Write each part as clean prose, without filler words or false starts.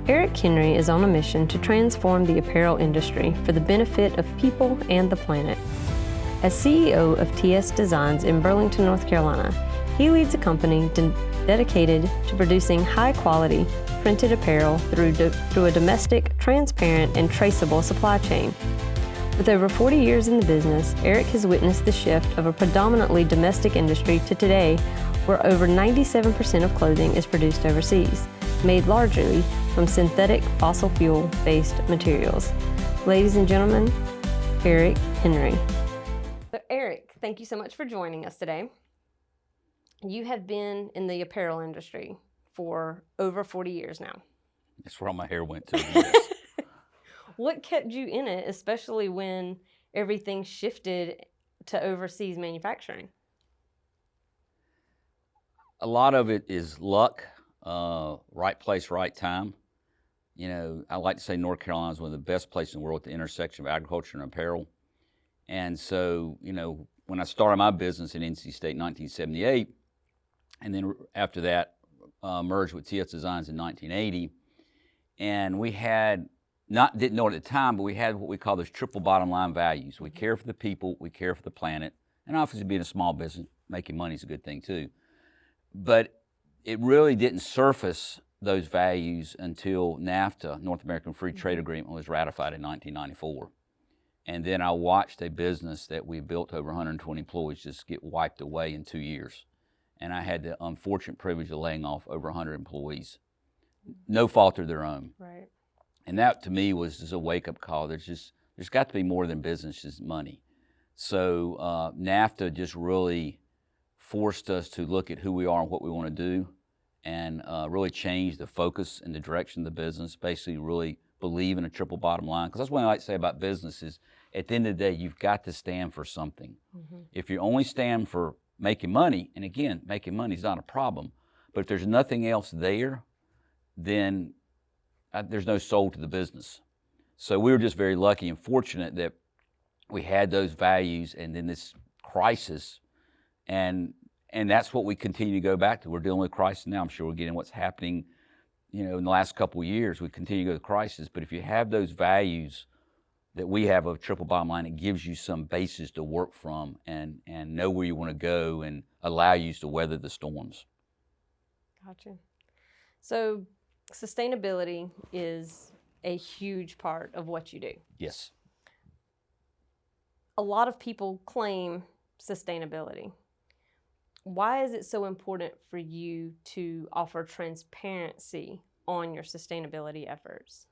Eric Henry is on a mission to transform the apparel industry for the benefit of people and the planet. As CEO of TS Designs in Burlington, North Carolina, he leads a company dedicated to producing high-quality printed apparel through a domestic, transparent, and traceable supply chain. With over 40 years in the business, Eric has witnessed the shift of a predominantly domestic industry to today, where over 97% of clothing is produced overseas, made largely from synthetic fossil fuel-based materials. Ladies and gentlemen, Eric Henry. So Eric, thank you so much for joining us today. You have been in the apparel industry for over 40 years now. That's where all my hair went to. Yes. What kept you in it, especially when everything shifted to overseas manufacturing? A lot of it is luck, right place, right time. You know, I like to say North Carolina is one of the best places in the world at the intersection of agriculture and apparel. And so, you know, when I started my business in NC State in 1978, and then after that merged with TS Designs in 1980, and we had didn't know it at the time, but we had what we call those triple bottom line values. We care for the people, we care for the planet, and obviously being a small business, making money is a good thing too. But it really didn't surface those values until NAFTA, North American Free Trade Agreement, was ratified in 1994. And then I watched a business that we built over 120 employees just get wiped away in 2 years. And I had the unfortunate privilege of laying off over 100 employees. No fault of their own. Right. And that to me was just a wake-up call. There's got to be more than business, just money. So NAFTA just really forced us to look at who we are and what we want to do, and really change the focus and the direction of the business, basically really believe in a triple bottom line. Because that's what I like to say about business is, at the end of the day, you've got to stand for something. Mm-hmm. If you only stand for making money, and again, making money is not a problem, but if there's nothing else there, then there's no soul to the business. So we were just very lucky and fortunate that we had those values, and then this crisis, and that's what we continue to go back to. We're dealing with crisis now. I'm sure we're getting what's happening, you know, in the last couple of years. We continue to go to crisis, but if you have those values that we have of triple bottom line, it gives you some basis to work from and know where you want to go and allow you to weather the storms. Gotcha. So sustainability is a huge part of what you do. Yes. A lot of people claim sustainability. Why is it so important for you to offer transparency on your sustainability efforts?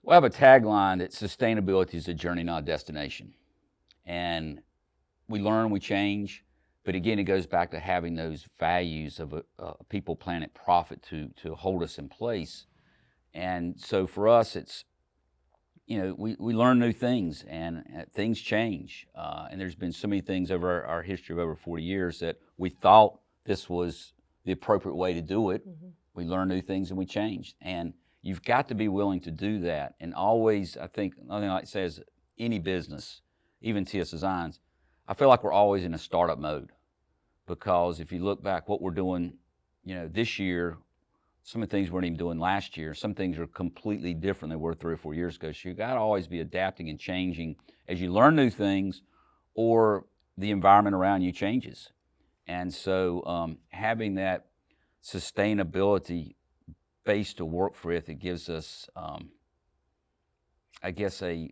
Well, I have a tagline that sustainability is a journey, not a destination. And we learn, we change, but again, it goes back to having those values of a people, planet, profit to hold us in place. And so for us, it's, you know, we learn new things, and things change. And there's been so many things over our history of over 40 years that we thought this was the appropriate way to do it. Mm-hmm. We learn new things and we changed. And you've got to be willing to do that. And always, I think, another thing I like to say is any business, even TS Designs, I feel like we're always in a startup mode. Because if you look back what we're doing, you know, this year, some of the things we weren't even doing last year. Some things are completely different than they were 3 or 4 years ago. So you got to always be adapting and changing as you learn new things, or the environment around you changes. And so having that sustainability base to work with, it gives us, I guess, a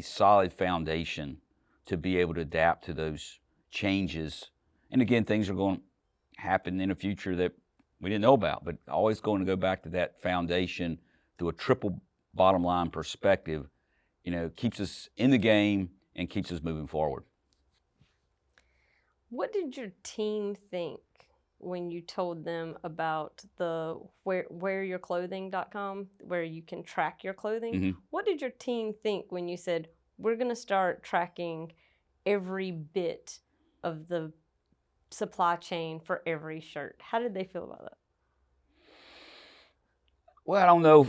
solid foundation to be able to adapt to those changes. And again, things are going to happen in the future that we didn't know about, but always going to go back to that foundation through a triple bottom line perspective, you know, keeps us in the game and keeps us moving forward. What did your team think when you told them about the wearyourclothing.com, where you can track your clothing? Mm-hmm. What did your team think when you said, we're going to start tracking every bit of the supply chain for every shirt? How did they feel about that? Well, I don't know.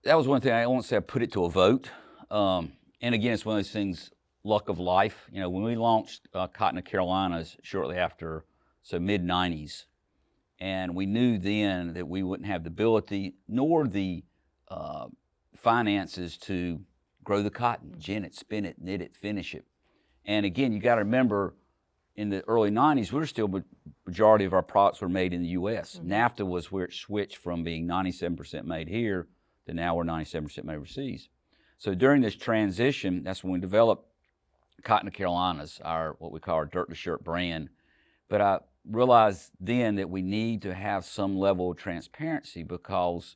That was one thing. I won't say I put it to a vote. And again, it's one of those things, luck of life. You know, when we launched Cotton to Carolinas shortly after, so mid-90s, And we knew then that we wouldn't have the ability nor the finances to grow the cotton, gin it, spin it, knit it, finish it. And again, you got to remember, in the early 90s, we were still, majority of our products were made in the U.S. NAFTA was where it switched from being 97% made here to now we're 97% made overseas. So during this transition, that's when we developed Cotton to Carolinas, what we call our Dirt to Shirt brand. But I realized then that we need to have some level of transparency, because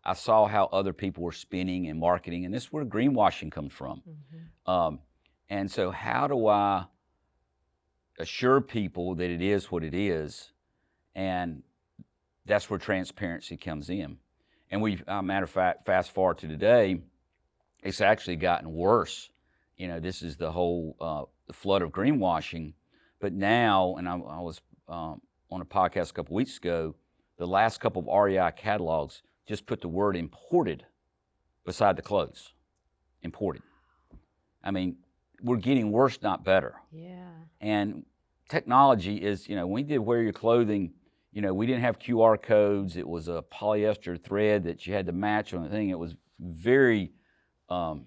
I saw how other people were spinning and marketing, and this is where greenwashing comes from. And so how do I assure people that it is what it is? And that's where transparency comes in. And matter of fact, fast forward to today, it's actually gotten worse. You know, this is the whole the flood of greenwashing. But now, and I was on a podcast a couple weeks ago, the last couple of REI catalogs just put the word imported beside the clothes. Imported. I mean, we're getting worse, not better. Yeah. And technology is, when we did Wear Your Clothing, we didn't have QR codes. It was a polyester thread that you had to match on the thing. It was very not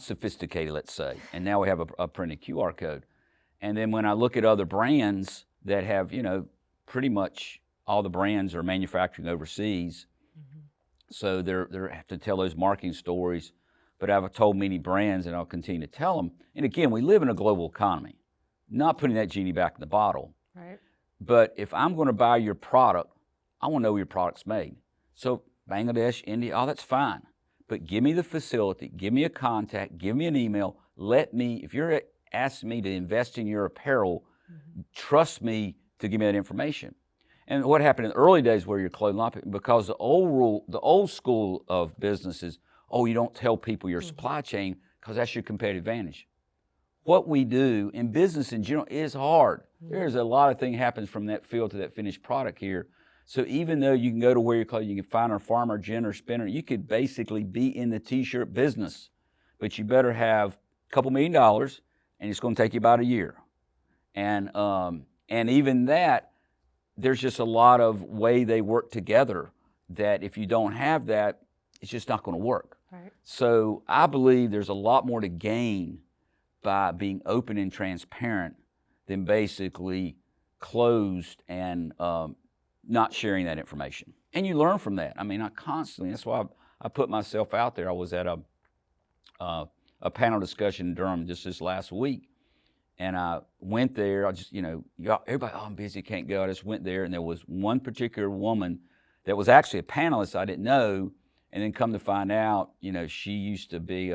sophisticated, let's say. And now we have a printed QR code. And then when I look at other brands that have, pretty much all the brands are manufacturing overseas. So they have to tell those marketing stories. But I've told many brands, and I'll continue to tell them. And again, we live in a global economy. Not putting that genie back in the bottle. Right. But if I'm going to buy your product, I want to know where your product's made. So Bangladesh, India, all that's fine. But give me the facility, give me a contact, give me an email. If you're asking me to invest in your apparel, trust me to give me that information. And what happened in the early days where your clothing line, because the old school of business is, you don't tell people your supply chain because that's your competitive advantage. What we do in business in general is hard. There's a lot of things happens from that field to that finished product here. So even though you can go to Wear Your Clothing, you can find a farmer, gin, or spinner, you could basically be in the t-shirt business, but you better have a couple $1 million, and it's going to take you about a year. And even that, there's just a lot of way they work together that if you don't have that, it's just not going to work. Right. So I believe there's a lot more to gain by being open and transparent than basically closed and not sharing that information. And you learn from that. I mean, that's why I put myself out there. I was at a panel discussion in Durham just this last week, and I went there. Everybody, I'm busy, can't go. I just went there, and there was one particular woman that was actually a panelist I didn't know, and then come to find out, she used to be,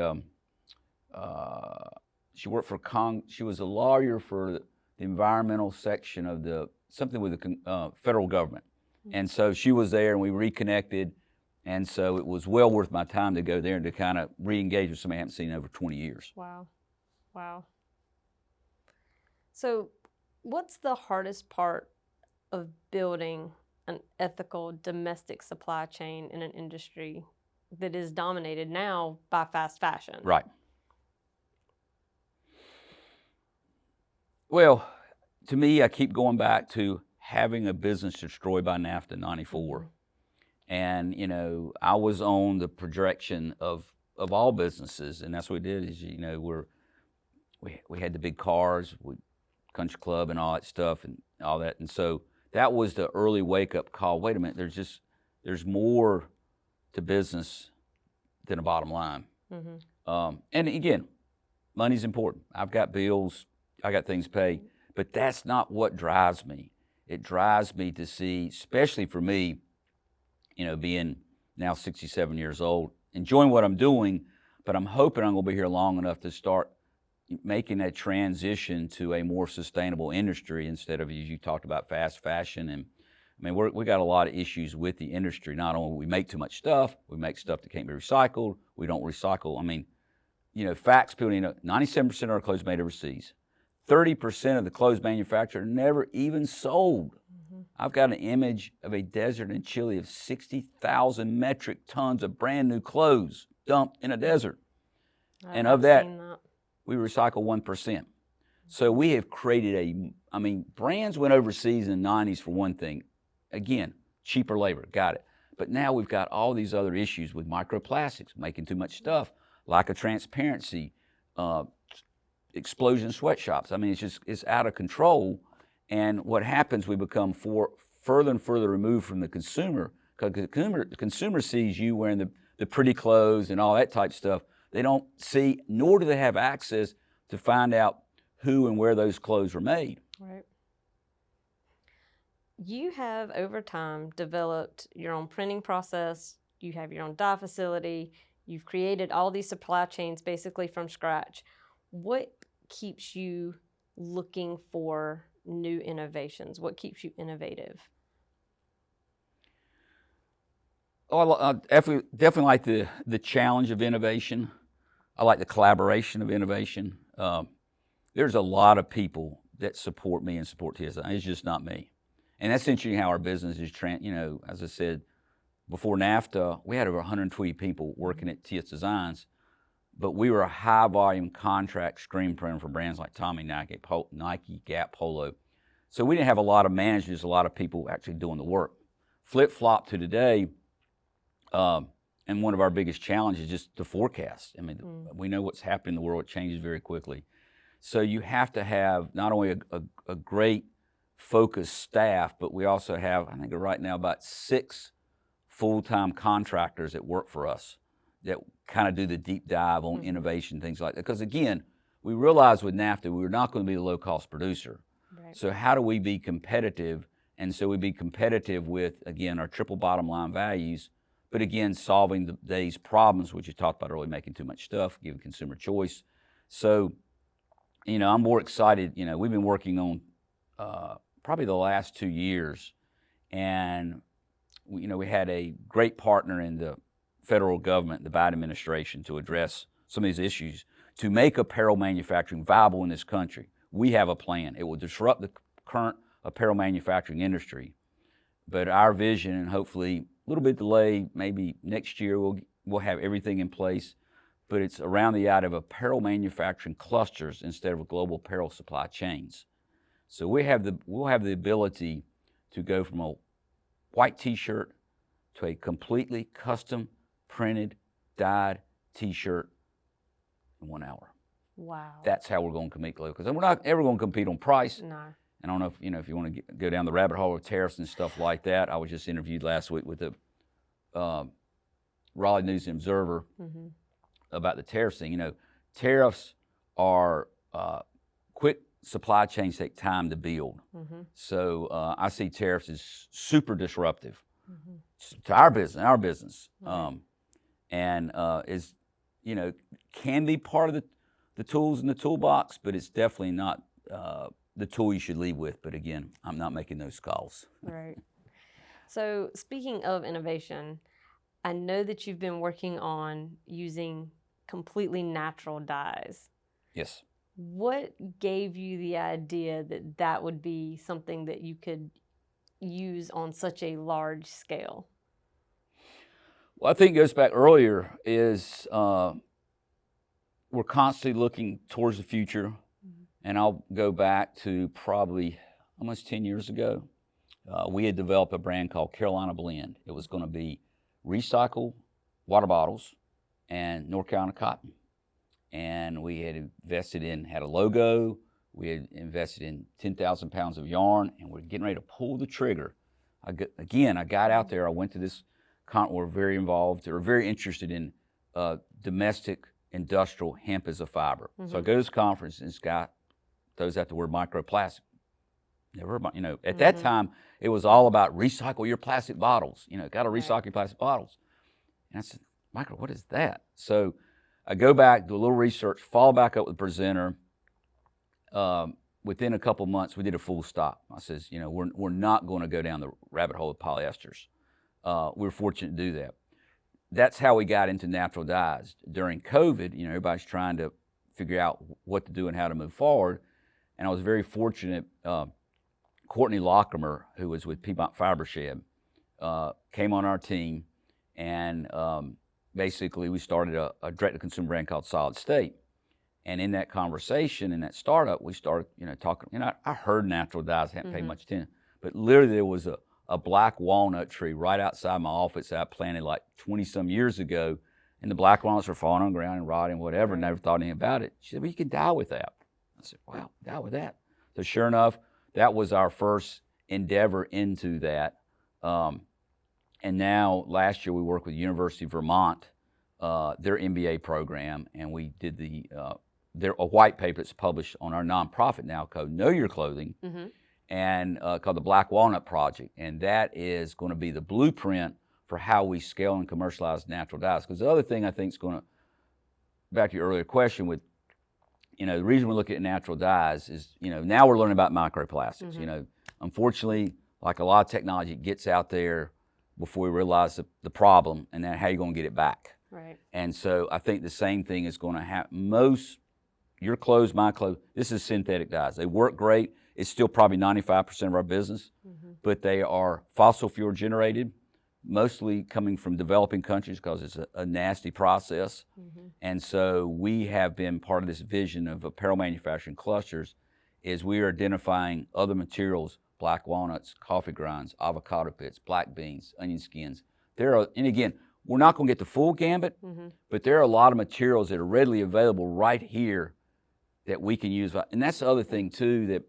she worked for she was a lawyer for the environmental section of something with the federal government. And so she was there, and we reconnected, and so it was well worth my time to go there and to kind of re-engage with somebody I haven't seen in over 20 years. Wow. So what's the hardest part of building an ethical domestic supply chain in an industry that is dominated now by fast fashion? Right. Well, to me, I keep going back to having a business destroyed by NAFTA in '94. And, I was on the projection of all businesses, and that's what we did is, we had the big cars, country club and all that stuff and all that. And so that was the early wake-up call. Wait a minute, there's more to business than a bottom line. And again, money's important. I've got bills, I got things to pay, but that's not what drives me. It drives me to see, especially for me, being now 67 years old, enjoying what I'm doing, but I'm hoping I'm going to be here long enough to start making that transition to a more sustainable industry instead of, as you talked about, fast fashion. And I mean, we got a lot of issues with the industry. Not only we make too much stuff, we make stuff that can't be recycled. We don't recycle. I mean, facts, people, 97% of our clothes made overseas. 30% of the clothes manufactured are never even sold. I've got an image of a desert in Chile of 60,000 metric tons of brand new clothes dumped in a desert. And of that, we recycle 1%. So we have created brands went overseas in the 90s for one thing. Again, cheaper labor, got it. But now we've got all these other issues with microplastics, making too much stuff, lack of transparency, explosion sweatshops. I mean, it's out of control. And what happens, we become further and further removed from the consumer, because the consumer sees you wearing the pretty clothes and all that type stuff. They don't see, nor do they have access to find out who and where those clothes were made. Right. You have, over time, developed your own printing process. You have your own dye facility. You've created all these supply chains basically from scratch. What keeps you looking for new innovations? What keeps you innovative? Oh, I definitely like the challenge of innovation. I like the collaboration of innovation. There's a lot of people that support me and support TSI. It's just not me. And that's essentially how our business is, as I said, before NAFTA, we had over 120 people working at TS Designs, but we were a high volume contract screen printer for brands like Tommy, Nike, Gap, Polo. So we didn't have a lot of managers, a lot of people actually doing the work. Flip-flop to today, and one of our biggest challenges is just the forecast. I mean, we know what's happening in the world. It changes very quickly. So you have to have not only a great focused staff, but we also have, I think right now, about 6 full-time contractors that work for us that kind of do the deep dive on innovation, things like that. Because again, we realized with NAFTA, we were not going to be the low-cost producer. Right. So how do we be competitive? And so we be competitive with, again, our triple bottom line values, but again, solving today's problems, which you talked about earlier, making too much stuff, giving consumer choice. So, I'm more excited. We've been working on probably the last 2 years, and we had a great partner in the federal government, the Biden administration, to address some of these issues, to make apparel manufacturing viable in this country. We have a plan. It will disrupt the current apparel manufacturing industry, but our vision, and hopefully a little bit delayed, maybe next year we'll have everything in place, but it's around the idea of apparel manufacturing clusters instead of global apparel supply chains. So we'll have the ability to go from a white T-shirt to a completely custom printed, dyed T-shirt in 1 hour. Wow. That's how we're going to compete globally, because we're not ever going to compete on price. No. I don't know if you want to go down the rabbit hole of tariffs and stuff like that. I was just interviewed last week with the Raleigh News and Observer about the tariffs thing. Tariffs are quick. Supply chains take time to build. So I see tariffs as super disruptive to our business. And is, can be part of the tools in the toolbox, but it's definitely not the tool you should lead with. But again, I'm not making those calls. Right. So speaking of innovation, I know that you've been working on using completely natural dyes. Yes. What gave you the idea that would be something that you could use on such a large scale? Well, I think it goes back earlier is we're constantly looking towards the future, and I'll go back to probably almost 10 years ago. We had developed a brand called Carolina Blend. It was going to be recycled water bottles and North Carolina cotton. And we had had a logo, we had invested in 10,000 pounds of yarn, and we're getting ready to pull the trigger. I got out there, I went to this conference, we're very involved, or very interested in domestic industrial hemp as a fiber. So I go to this conference, and this guy throws out the word microplastic. Never heard about, at that time, it was all about recycle your plastic bottles, got to recycle your plastic bottles. And I said, Michael, what is that? So I go back, do a little research, follow back up with the presenter. Within a couple months, we did a full stop. I says, we're not going to go down the rabbit hole of polyesters. We were fortunate to do that. That's how we got into natural dyes. During COVID, everybody's trying to figure out what to do and how to move forward. And I was very fortunate. Courtney Lockemer, who was with Piedmont Fiber Shed, came on our team, and basically we started a direct-to-consumer brand called Solid State. And in that conversation, in that startup, we started, talking. I heard natural dyes, hadn't paid much attention, but literally there was a black walnut tree right outside my office that I planted like 20 some years ago, and the black walnuts were falling on the ground and rotting, whatever. Never thought anything about it. She said, "Well, you can dye with that." I said, "Wow, dye with that." So sure enough, that was our first endeavor into that. And now last year we worked with University of Vermont, their MBA program, and we did a white paper that's published on our nonprofit now called Know Your Clothing, and called the Black Walnut Project. And that is going to be the blueprint for how we scale and commercialize natural dyes. Because the other thing I think is going to, back to your earlier question with, the reason we're looking at natural dyes is, now we're learning about microplastics. Unfortunately, like a lot of technology, it gets out there before we realize the problem, and then how you're going to get it back. Right. And so I think the same thing is going to happen. Your clothes, my clothes, this is synthetic dyes. They work great. It's still probably 95% of our business, but they are fossil fuel generated, mostly coming from developing countries because it's a nasty process. And so we have been part of this vision of apparel manufacturing clusters is we are identifying other materials, black walnuts, coffee grinds, avocado pits, black beans, onion skins. And again, we're not going to get the full gambit, but there are a lot of materials that are readily available right here that we can use. And that's the other thing too, that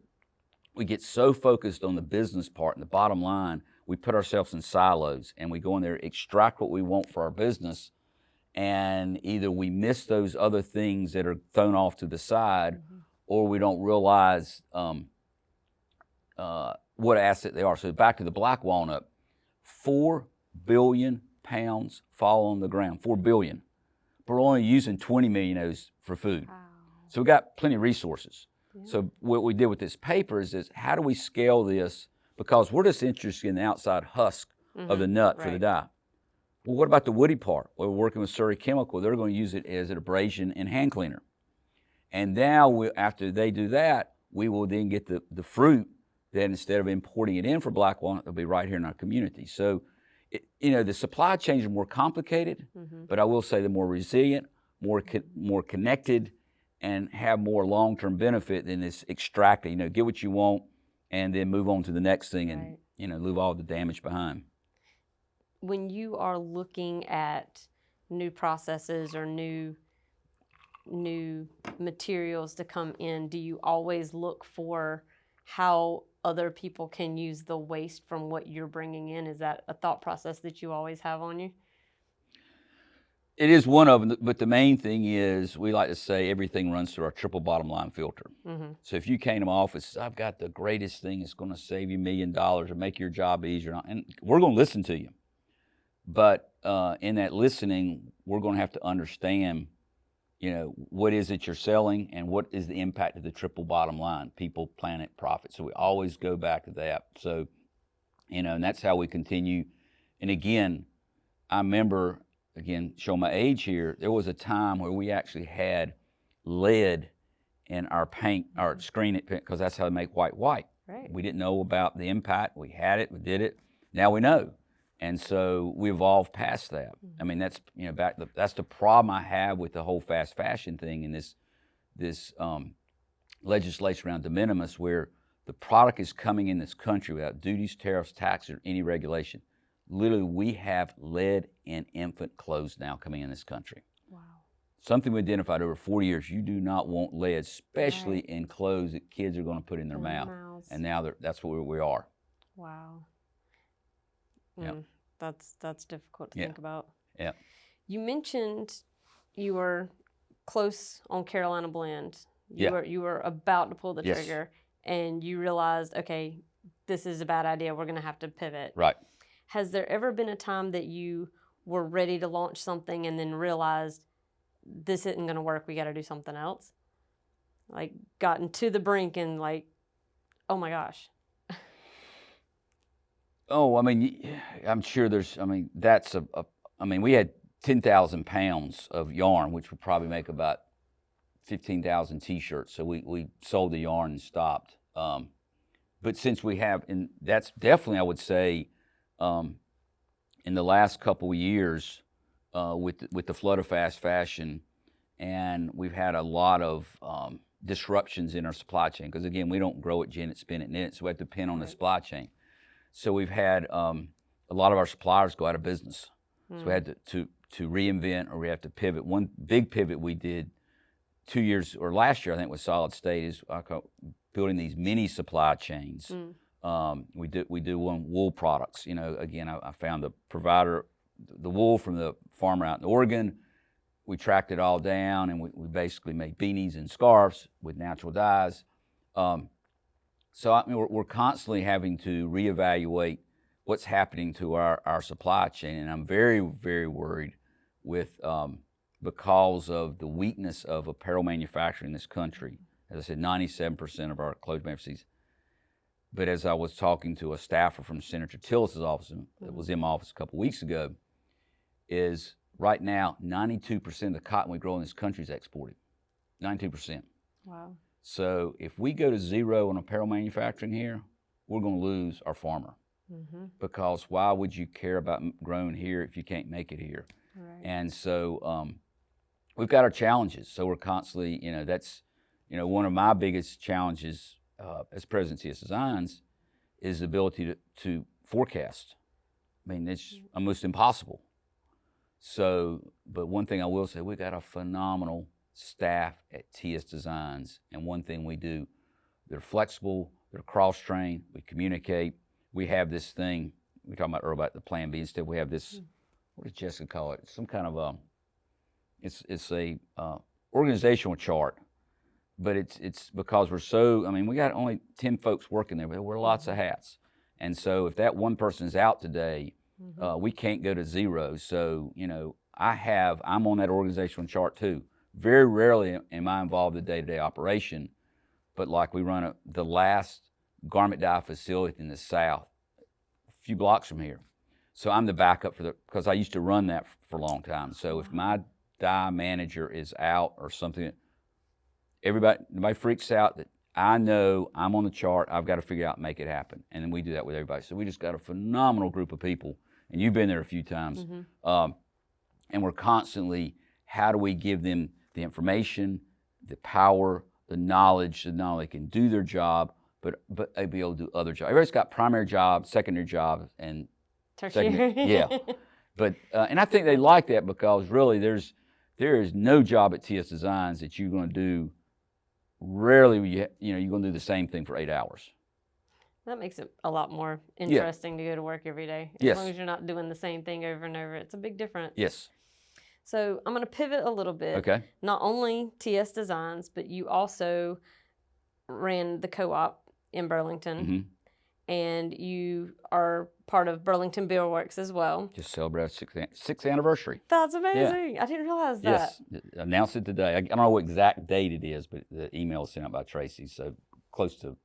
we get so focused on the business part and the bottom line, we put ourselves in silos and we go in there, extract what we want for our business, and either we miss those other things that are thrown off to the side, or we don't realize what asset they are. So back to the black walnut, 4 billion pounds fall on the ground, 4 billion. But we're only using 20 million of those for food. Wow. So we've got plenty of resources. Yeah. So what we did with this paper is how do we scale this? Because we're just interested in the outside husk of the nut for the dye. Well, what about the woody part? Well, we're working with Surrey Chemical. They're going to use it as an abrasion and hand cleaner. And now, after they do that, we will then get the fruit that instead of importing it in for black walnut, it'll be right here in our community. So, the supply chains are more complicated, but I will say they're more resilient, more connected, and have more long-term benefit than this extracting. Get what you want and then move on to the next thing and, leave all the damage behind. When you are looking at new processes or new materials to come in, do you always look for how other people can use the waste from what you're bringing in? Is that a thought process that you always have on you? It is one of them, but the main thing is we like to say everything runs through our triple bottom line filter. So if you came to my office, I've got the greatest thing that's going to save you $1 million or make your job easier, and we're going to listen to you. But in that listening, we're going to have to understand, what is it you're selling and what is the impact of the triple bottom line, people, planet, profit. So we always go back to that. So, and that's how we continue. And again, I remember, show my age here, there was a time where we actually had lead in our paint, our screen paint, because that's how they make white. Right. We didn't know about the impact. We had it, we did it. Now we know. And so we evolved past that. I mean, that's that's the problem I have with the whole fast fashion thing and this legislation around de minimis, where the product is coming in this country without duties, tariffs, taxes, or any regulation. Literally, we have lead in infant clothes now coming in this country. Wow. Something we identified over 40 years. You do not want lead, especially in clothes that kids are going to put in their mouth. And now that's where we are. Wow. Yeah. That's difficult to think about. Yeah. You mentioned you were close on Carolina Blend. You were about to pull the trigger, and you realized, okay, this is a bad idea. We're going to have to pivot. Right. Has there ever been a time that you were ready to launch something and then realized this isn't going to work, we got to do something else? Like gotten to the brink and like, oh my gosh. Oh, I mean, I'm sure we had 10,000 pounds of yarn, which would probably make about 15,000 T-shirts. So we sold the yarn and stopped. But since we have, and that's definitely, I would say, in the last couple of years, with the flood of fast fashion and we've had a lot of disruptions in our supply chain because, again, we don't grow it, gin it, spin it, knit it, so we have to depend on the supply chain. So we've had a lot of our suppliers go out of business. So we had to reinvent, or we have to pivot. One big pivot we did 2 years, or last year I think, with Solid State is building these mini supply chains. We do one wool products. You know, again, I found the provider, the wool from the farmer out in Oregon. We tracked it all down, and we basically made beanies and scarves with natural dyes. So I mean, we're constantly having to reevaluate what's happening to our supply chain, and I'm very, very worried with because of the weakness of apparel manufacturing in this country. As I said, 97% of our clothes manufacturers. But as I was talking to a staffer from Senator Tillis's office, that was in my office a couple weeks ago, is right now 92% of the cotton we grow in this country is exported. 92%. Wow. So if we go to zero on apparel manufacturing here, we're going to lose our farmer. Because why would you care about growing here if you can't make it here? Right. And so we've got our challenges. So we're constantly, that's, one of my biggest challenges as president of TS Designs is the ability to forecast. I mean, it's almost impossible. So, but one thing I will say, we got a phenomenal staff at TS Designs, and one thing we do, they're flexible, they're cross-trained, we communicate. We have this thing, we were talking about earlier about the Plan B. Instead, we have this, what does Jessica call it? Some kind of it's a organizational chart, but it's because we're so, I mean, we got only 10 folks working there, but we're lots of hats. And so if that one person's out today, we can't go to zero. So, I'm on that organizational chart too. Very rarely am I involved in the day-to-day operation, but like we run the last garment dye facility in the South, a few blocks from here. So I'm the backup because I used to run that for a long time. So if my dye manager is out or something, nobody freaks out that I know I'm on the chart, I've got to figure out and make it happen. And then we do that with everybody. So we just got a phenomenal group of people, and you've been there a few times. And we're constantly, how do we give them the information, the power, the knowledge, so not only they can do their job, but they'll be able to do other jobs. Everybody's got primary job, secondary job, and tertiary. Yeah, but and I think they like that because really there is no job at TS Designs that you're going to do. Rarely, you're going to do the same thing for 8 hours. That makes it a lot more interesting to go to work every day. As long as you're not doing the same thing over and over, it's a big difference. Yes. So I'm going to pivot a little bit. Okay. Not only TS Designs, but you also ran the co-op in Burlington, and you are part of Burlington Beerworks as well. Just celebrated sixth anniversary. That's amazing. Yeah. I didn't realize that. Yes, announced it today. I don't know what exact date it is, but the email was sent out by Tracy, so close to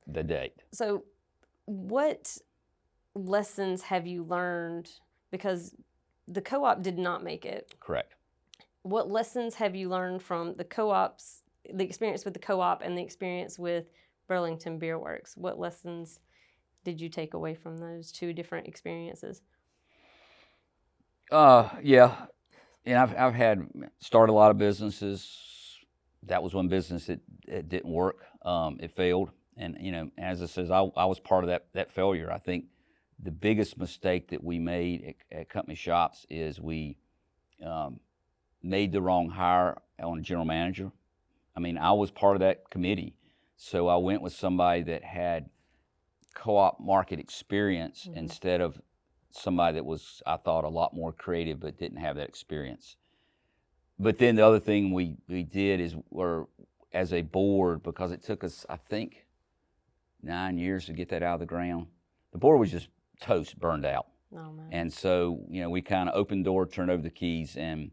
the date. So what lessons have you learned? Because the co-op did not make it. Correct. What lessons have you learned from the co-ops, the experience with the co-op and the experience with Burlington Beerworks? What lessons did you take away from those two different experiences? Yeah, and I've had started a lot of businesses. That was one business that didn't work. It failed, and as I says, I was part of that failure. I think the biggest mistake that we made at company shops is we made the wrong hire on a general manager. I mean, I was part of that committee. So I went with somebody that had co-op market experience instead of somebody that was, I thought, a lot more creative but didn't have that experience. But then the other thing we did is, as a board, because it took us, I think, 9 years to get that out of the ground, the board was just toast, burned out. Oh, man. And so, we kind of opened the door, turned over the keys, and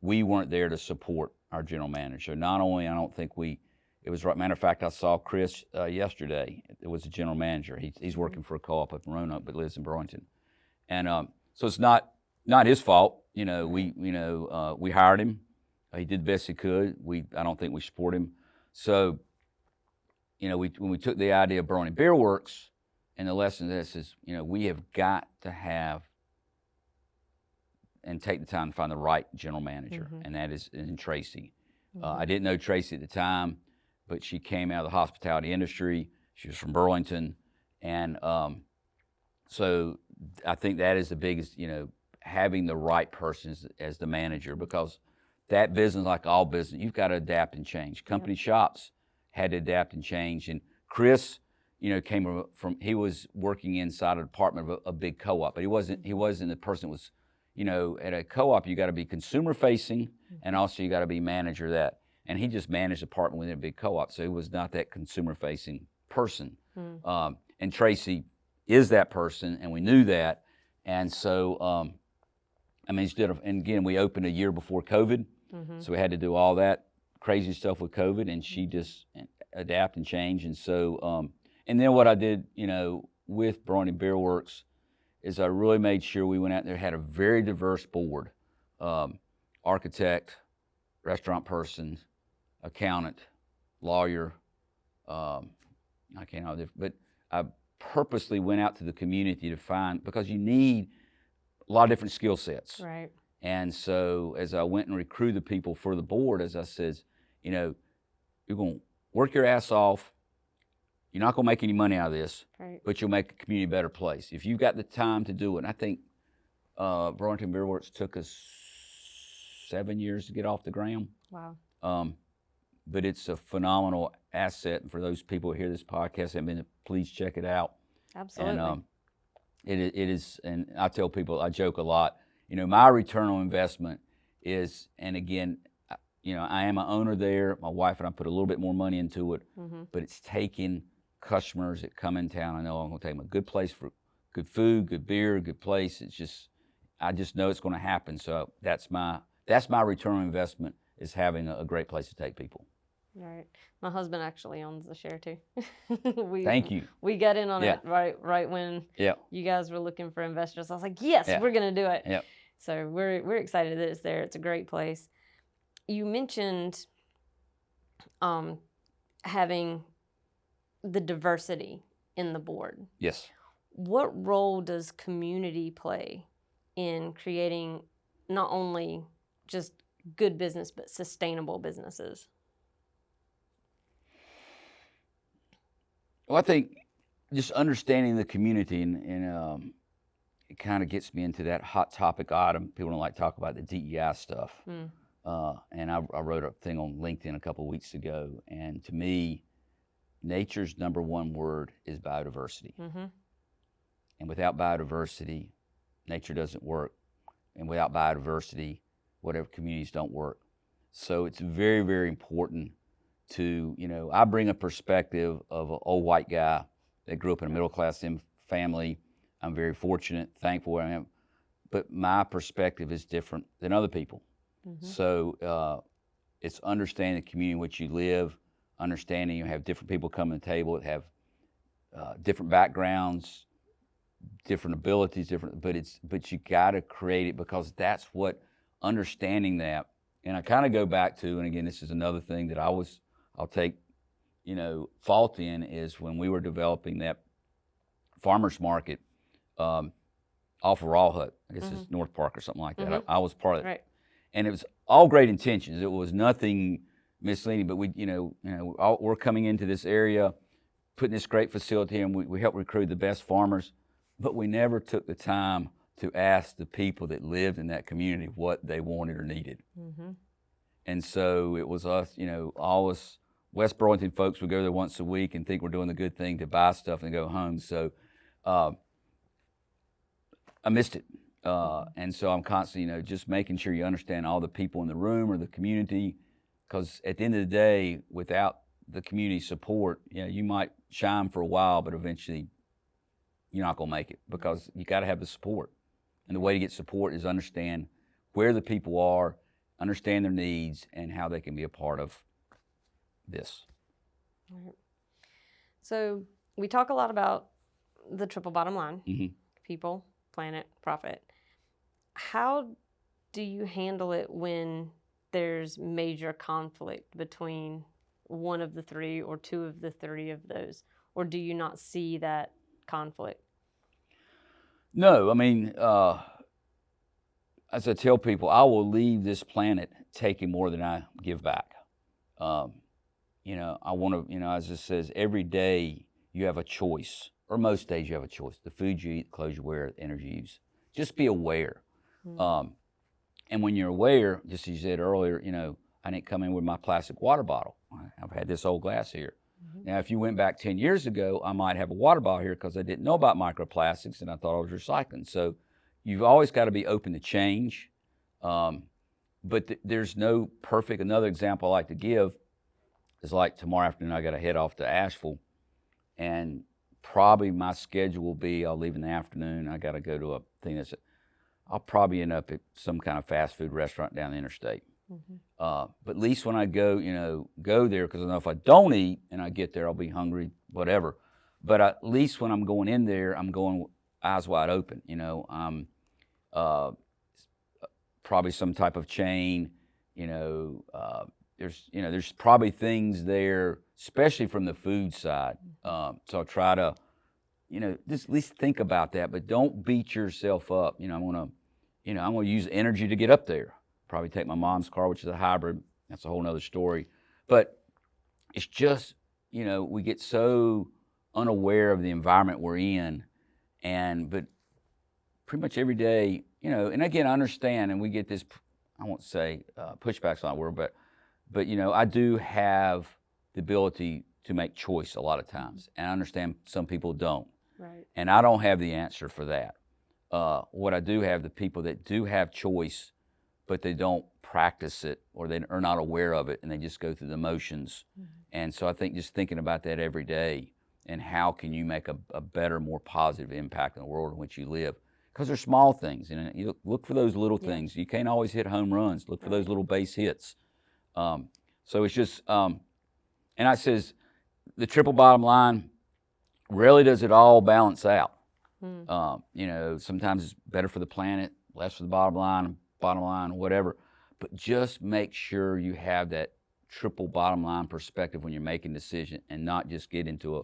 we weren't there to support our general manager. Not only, I don't think it was right. Matter of fact, I saw Chris yesterday. It was the general manager. He's working for a co-op up in Roanoke, but lives in Burlington. And so it's not his fault. We hired him. He did the best he could. I don't think we support him. So, when we took the idea of Burlington Beerworks, and the lesson of this is, we have got to have and take the time to find the right general manager, and that is in Tracy. I didn't know Tracy at the time, but she came out of the hospitality industry. She was from Burlington, and so I think that is the biggest, having the right person as the manager, because that business, like all business, you've got to adapt and change. Company shops had to adapt and change. And Chris, came from, he was working inside a department of a big co-op, but he wasn't the person that was, at a co-op, you got to be consumer facing, and also you got to be manager of that. And he just managed a department within a big co-op, so he was not that consumer facing person. And Tracy is that person, and we knew that. And so, and again, we opened a year before COVID, so we had to do all that crazy stuff with COVID, and she just adapt and change. And so, and then what I did, with Burlington Beer Works is I really made sure we went out there, had a very diverse board, architect, restaurant person, accountant, lawyer, I can't know, but I purposely went out to the community to find, because you need a lot of different skill sets. Right. And so as I went and recruited people for the board, as I said, you're going to work your ass off. You're not going to make any money out of this, but you'll make the community a better place if you've got the time to do it. And I think Burlington Beer Works took us 7 years to get off the ground. Wow. But it's a phenomenal asset. And for those people who hear this podcast, please check it out. Absolutely. And it is, and I tell people, I joke a lot, my return on investment is, and again, I am an owner there. My wife and I put a little bit more money into it, but it's taking customers that come in town. I know I'm going to take them a good place for good food, good beer, good place. I just know it's going to happen. So that's my return on investment, is having a great place to take people. Right. My husband actually owns the share too. Thank you. We got in on it right when you guys were looking for investors. I was like, yes, we're going to do it. Yep. So we're excited that it's there. It's a great place. You mentioned having the diversity in the board. Yes. What role does community play in creating not only just good business, but sustainable businesses? Well, I think just understanding the community, and it kind of gets me into that hot topic item. People don't like to talk about the DEI stuff. And I wrote a thing on LinkedIn a couple of weeks ago, and to me, nature's number one word is biodiversity. And without biodiversity, nature doesn't work. And without biodiversity, whatever communities don't work. So it's very, very important to, I bring a perspective of an old white guy that grew up in a middle-class family. I'm very fortunate, thankful where I am, but my perspective is different than other people. So it's understanding the community in which you live, understanding you have different people come to the table that have different backgrounds, different abilities, but you got to create it, because that's what, understanding that. And I kind of go back to, and again, this is another thing that I'll take, fault in, is when we were developing that farmers market off of Raw Hut. I guess it's North Park or something like that. I was part of it. Right. And it was all great intentions. It was nothing misleading, but we're coming into this area, putting this great facility, and we helped recruit the best farmers, but we never took the time to ask the people that lived in that community what they wanted or needed. And so it was us, all us West Burlington folks would go there once a week and think we're doing the good thing to buy stuff and go home. So I missed it. And so I'm constantly, just making sure you understand all the people in the room or the community, because at the end of the day, without the community support, you might shine for a while, but eventually you're not going to make it, because you got to have the support. And the way to get support is understand where the people are, understand their needs, and how they can be a part of this. Right. So we talk a lot about the triple bottom line, people, planet, profit. How do you handle it when there's major conflict between one of the three or two of the three of those? Or do you not see that conflict? No, I mean, as I tell people, I will leave this planet taking more than I give back. You know, I want to, you know, as it says, every day you have a choice, or most days you have a choice. The food you eat, the clothes you wear, the energy you use. Just be aware. And when you're aware, just as you said earlier, you know, I didn't come in with my plastic water bottle. I've had this old glass here. Now, if you went back 10 years ago, I might have a water bottle here because I didn't know about microplastics and I thought I was recycling. So you've always got to be open to change. But there's no perfect. Another example I like to give is like tomorrow afternoon, I got to head off to Asheville, and probably my schedule will be I'll leave in the afternoon. I got to go to a thing that's, I'll probably end up at some kind of fast food restaurant down the interstate. But at least when I go, you know, go there, because I know if I don't eat and I get there, I'll be hungry, whatever. But at least when I'm going in there, I'm going eyes wide open. You know, probably some type of chain. You know, there's probably things there, especially from the food side. So I'll try to, you know, just at least think about that, but don't beat yourself up. You know, I'm gonna use energy to get up there. Probably take my mom's car, which is a hybrid. That's a whole nother story. But it's just, you know, we get so unaware of the environment we're in, but pretty much every day, you know, and again, I understand, and we get this, I won't say pushback's not a word, but you know, I do have the ability to make choice a lot of times, and I understand some people don't. Right. And I don't have the answer for that. What I do have, the people that do have choice, but they don't practice it, or they are not aware of it, and they just go through the motions. And so I think just thinking about that every day, and how can you make a better, more positive impact in the world in which you live. Because they're small things, and you look for those little things. You can't always hit home runs. Look for those little base hits. So it's just, and I says, the triple bottom line, rarely does it all balance out. You know, sometimes it's better for the planet, less for the bottom line, whatever. But just make sure you have that triple bottom line perspective when you're making decisions, and not just get into a,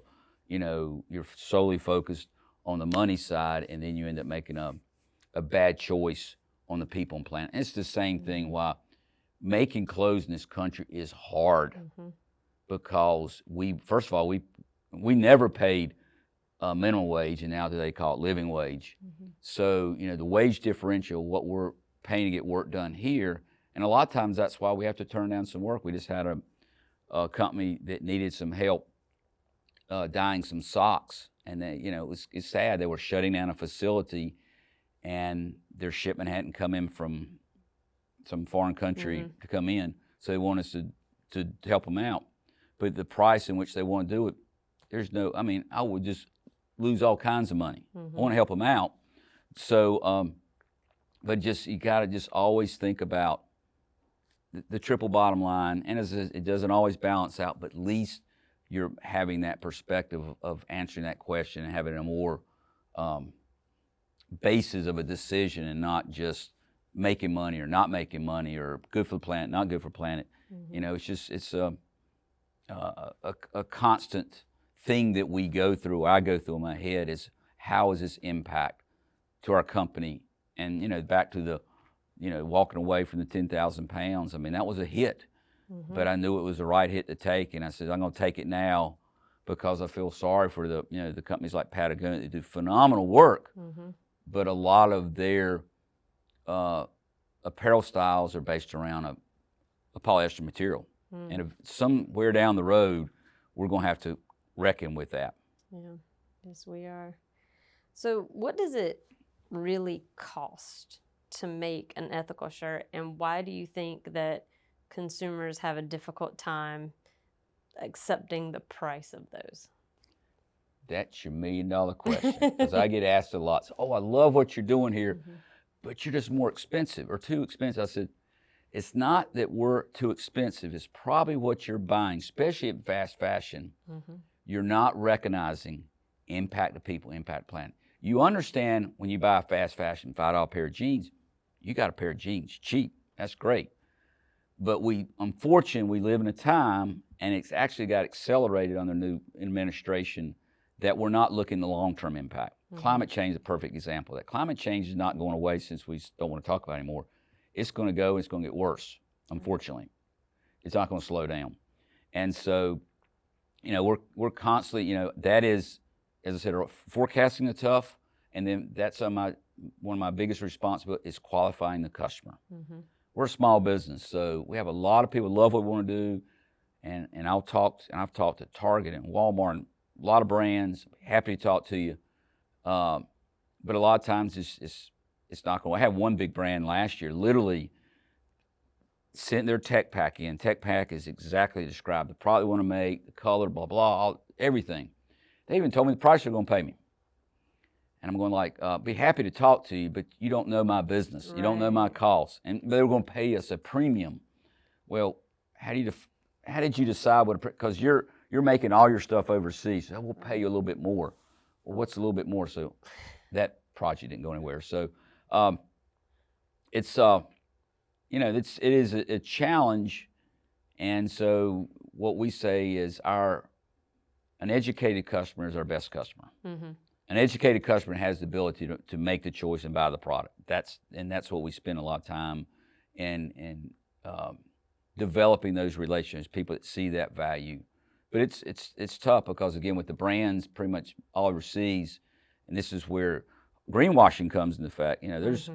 you know, you're solely focused on the money side, and then you end up making a bad choice on the people and planet. And it's the same thing why making clothes in this country is hard, because first of all, we never paid minimum wage, and now they call it living wage. So, you know, the wage differential, what we're paying to get work done here, and a lot of times that's why we have to turn down some work. We just had a company that needed some help dyeing some socks, and they, you know, it's sad. They were shutting down a facility, and their shipment hadn't come in from some foreign country to come in, so they want us to help them out. But the price in which they want to do it, there's no, I mean, I would just lose all kinds of money. I want to help them out. So, but just, you got to just always think about the triple bottom line. And it doesn't always balance out, but at least you're having that perspective of answering that question and having a more basis of a decision, and not just making money or not making money, or good for the planet, not good for the planet. You know, it's a constant thing that we go through, I go through in my head, is how is this impact to our company? And, you know, back to the, you know, walking away from the 10,000 pounds, I mean, that was a hit, but I knew it was the right hit to take. And I said, I'm going to take it now, because I feel sorry for the, you know, the companies like Patagonia that do phenomenal work, but a lot of their apparel styles are based around a polyester material. And if somewhere down the road, we're going to have to reckon with that. Yeah, yes, we are. So what does it really cost to make an ethical shirt, and why do you think that consumers have a difficult time accepting the price of those? That's your $1 million question, because I get asked a lot. So, oh, I love what you're doing here, but you're just more expensive or too expensive. I said, it's not that we're too expensive. It's probably what you're buying, especially at fast fashion. You're not recognizing impact to people, impact planet. You understand when you buy a fast fashion $5 pair of jeans, you got a pair of jeans, cheap, that's great. But unfortunately, we live in a time, and it's actually got accelerated under new administration, that we're not looking at the long-term impact. Climate change is a perfect example of that. Climate change is not going away since we don't want to talk about it anymore. It's going to go, it's going to get worse, unfortunately. It's not going to slow down. And so, you know, we're constantly, you know, that is, as I said, forecasting the tough, and then that's one of my biggest responsibilities is qualifying the customer. We're a small business, so we have a lot of people who love what we want to do, and I've talked to Target and Walmart and a lot of brands. Happy to talk to you, but a lot of times it's not going. I had one big brand last year, literally sent their tech pack in. Tech pack is exactly described the product they want to make, the color, blah blah, everything. They even told me the price they're going to pay me. And I'm going like, be happy to talk to you, but you don't know my business. You don't know my costs. And they were going to pay us a premium. Well, how did you decide what? Because you're making all your stuff overseas. So we'll pay you a little bit more. Well, what's a little bit more? So that project didn't go anywhere. So it's you know, it is a challenge. And so what we say is an educated customer is our best customer. An educated customer has the ability to make the choice and buy the product. That's what we spend a lot of time in developing those relationships, people that see that value. But it's tough because, again, with the brands pretty much all overseas, and this is where greenwashing comes into effect. You know, there's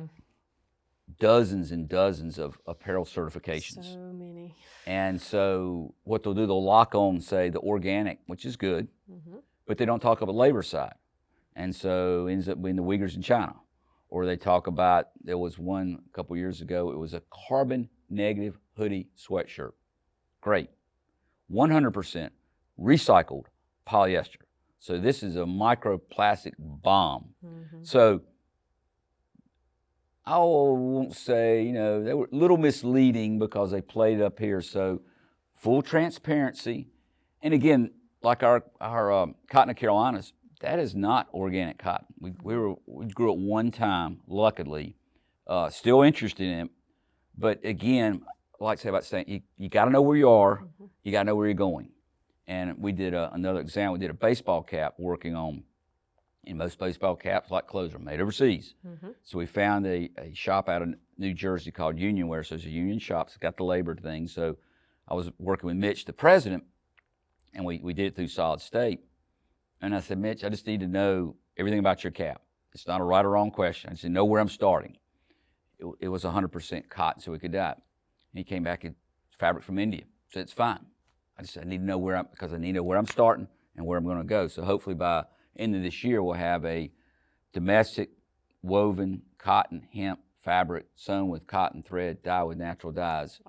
dozens and dozens of apparel certifications. So many. And so what they'll do, they'll lock on, say, the organic, which is good, but they don't talk about the labor side. And so it ends up being the Uyghurs in China. Or they talk about, there was one a couple years ago, it was a carbon negative hoodie sweatshirt. Great. 100% recycled polyester. So this is a microplastic bomb. So I won't say, you know, they were a little misleading because they played up here. So full transparency. And again, like our cotton of Carolinas, that is not organic cotton. We grew it one time, luckily. Still interested in it, but again, I like to say about saying you got to know where you are, you got to know where you're going. And we did another example. We did a baseball cap working on. And most baseball caps, like clothes, are made overseas. So we found a shop out of New Jersey called Union Wear. So it's a union shop. It's got the labor thing. So I was working with Mitch, the president, and we did it through Solid State. And I said, Mitch, I just need to know everything about your cap. It's not a right or wrong question. I just need to know where I'm starting. It was 100% cotton, so we could dye it. And he came back, it's fabric from India. So it's fine. I need to know because I need to know where I'm starting and where I'm going to go. So hopefully by end of this year, we'll have a domestic woven cotton hemp fabric sewn with cotton thread, dyed with natural dyes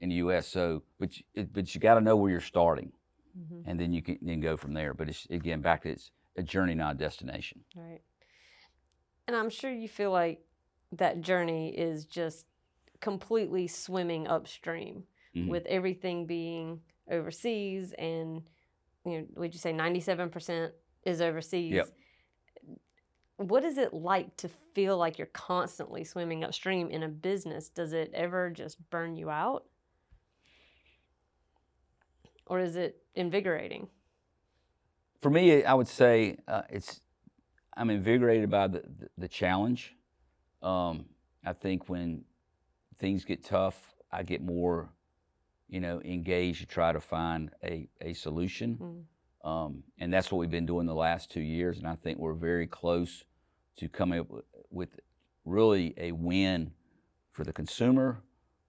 in the U.S. So, but you got to know where you're starting. And then you can then go from there. But it's, again, back to it's a journey, not a destination. Right. And I'm sure you feel like that journey is just completely swimming upstream with everything being overseas. And, you know, would you say 97% is overseas? Yep. What is it like to feel like you're constantly swimming upstream in a business? Does it ever just burn you out? Or is it invigorating? For me, I would say I'm invigorated by the challenge. I think when things get tough, I get more, you know, engaged to try to find a solution. And that's what we've been doing the last 2 years. And I think we're very close to coming up with really a win for the consumer,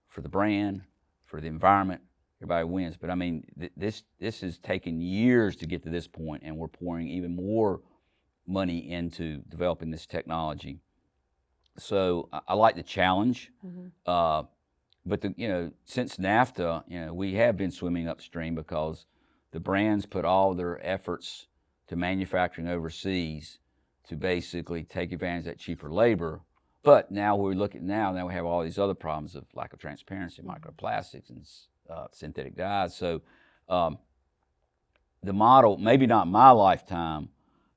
for the brand, for the environment. Everybody wins. But I mean, this has taken years to get to this point, and we're pouring even more money into developing this technology. So I like the challenge. But you know, since NAFTA, you know, we have been swimming upstream because the brands put all their efforts to manufacturing overseas to basically take advantage of that cheaper labor. But now we have all these other problems of lack of transparency, microplastics, and synthetic dyes. So the model, maybe not my lifetime,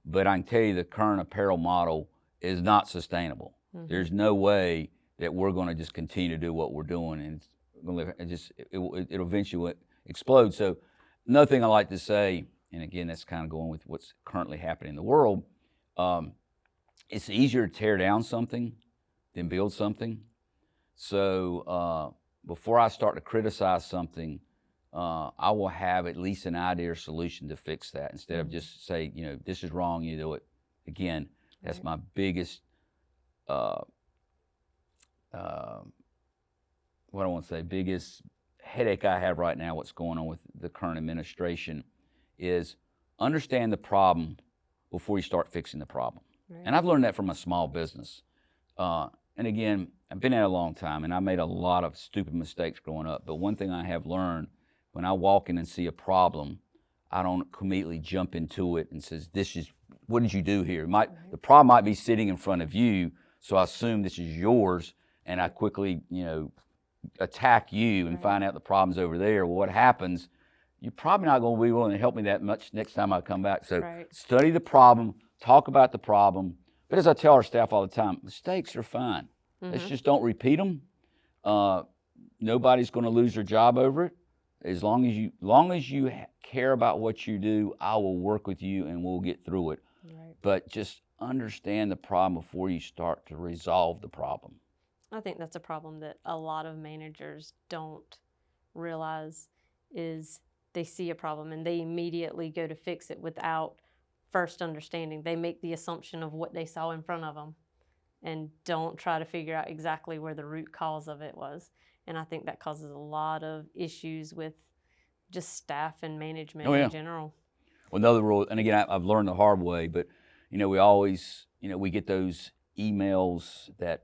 but I can tell you the current apparel model is not sustainable. There's no way that we're going to just continue to do what we're doing, and it'll eventually explode. So another thing I like to say, and again, that's kind of going with what's currently happening in the world. It's easier to tear down something than build something. So before I start to criticize something, I will have at least an idea or solution to fix that instead of just say, this is wrong, you do it. Again, that's my biggest, what I want to say, biggest headache I have right now, what's going on with the current administration, is understand the problem before you start fixing the problem. Right. And I've learned that from a small business. And again, I've been at it a long time, and I made a lot of stupid mistakes growing up. But one thing I have learned, when I walk in and see a problem, I don't immediately jump into it and says, what did you do here? The problem might be sitting in front of you, so I assume this is yours, and I quickly, attack you and find out the problem's over there. Well, what happens, you're probably not going to be willing to help me that much next time I come back. So study the problem, talk about the problem. But as I tell our staff all the time, mistakes are fine. Let's just don't repeat them. Nobody's going to lose their job over it. As long as you care about what you do, I will work with you and we'll get through it. Right. But just understand the problem before you start to resolve the problem. I think that's a problem that a lot of managers don't realize, is they see a problem and they immediately go to fix it without first understanding. They make the assumption of what they saw in front of them and don't try to figure out exactly where the root cause of it was. And I think that causes a lot of issues with just staff and management in general. Well, another rule, and again, I've learned the hard way, but we always, we get those emails that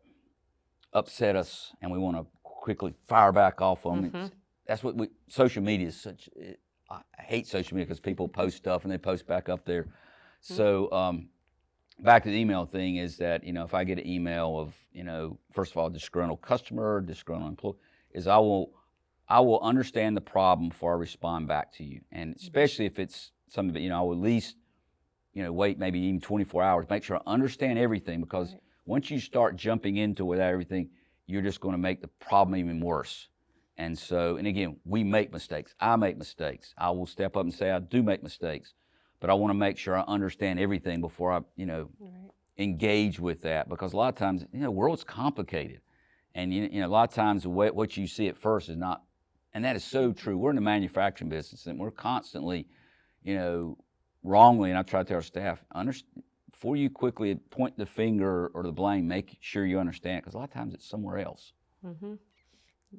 upset us and we want to quickly fire back off on them. That's what social media is such. I hate social media because people post stuff and they post back up there. So back to the email thing is that, if I get an email of, first of all, disgruntled customer, disgruntled employee, is I will understand the problem before I respond back to you. And especially if it's something that, I will at least, wait maybe even 24 hours, make sure I understand everything, because once you start jumping into without everything, you're just going to make the problem even worse. And so, and again, we make mistakes. I make mistakes. I will step up and say I do make mistakes, but I want to make sure I understand everything before I, engage with that, because a lot of times, the world's complicated, and a lot of times what you see at first is not, and that is so true. We're in the manufacturing business, and we're constantly, wrongly, and I try to tell our staff, before you quickly point the finger or the blame, make sure you understand, because a lot of times it's somewhere else.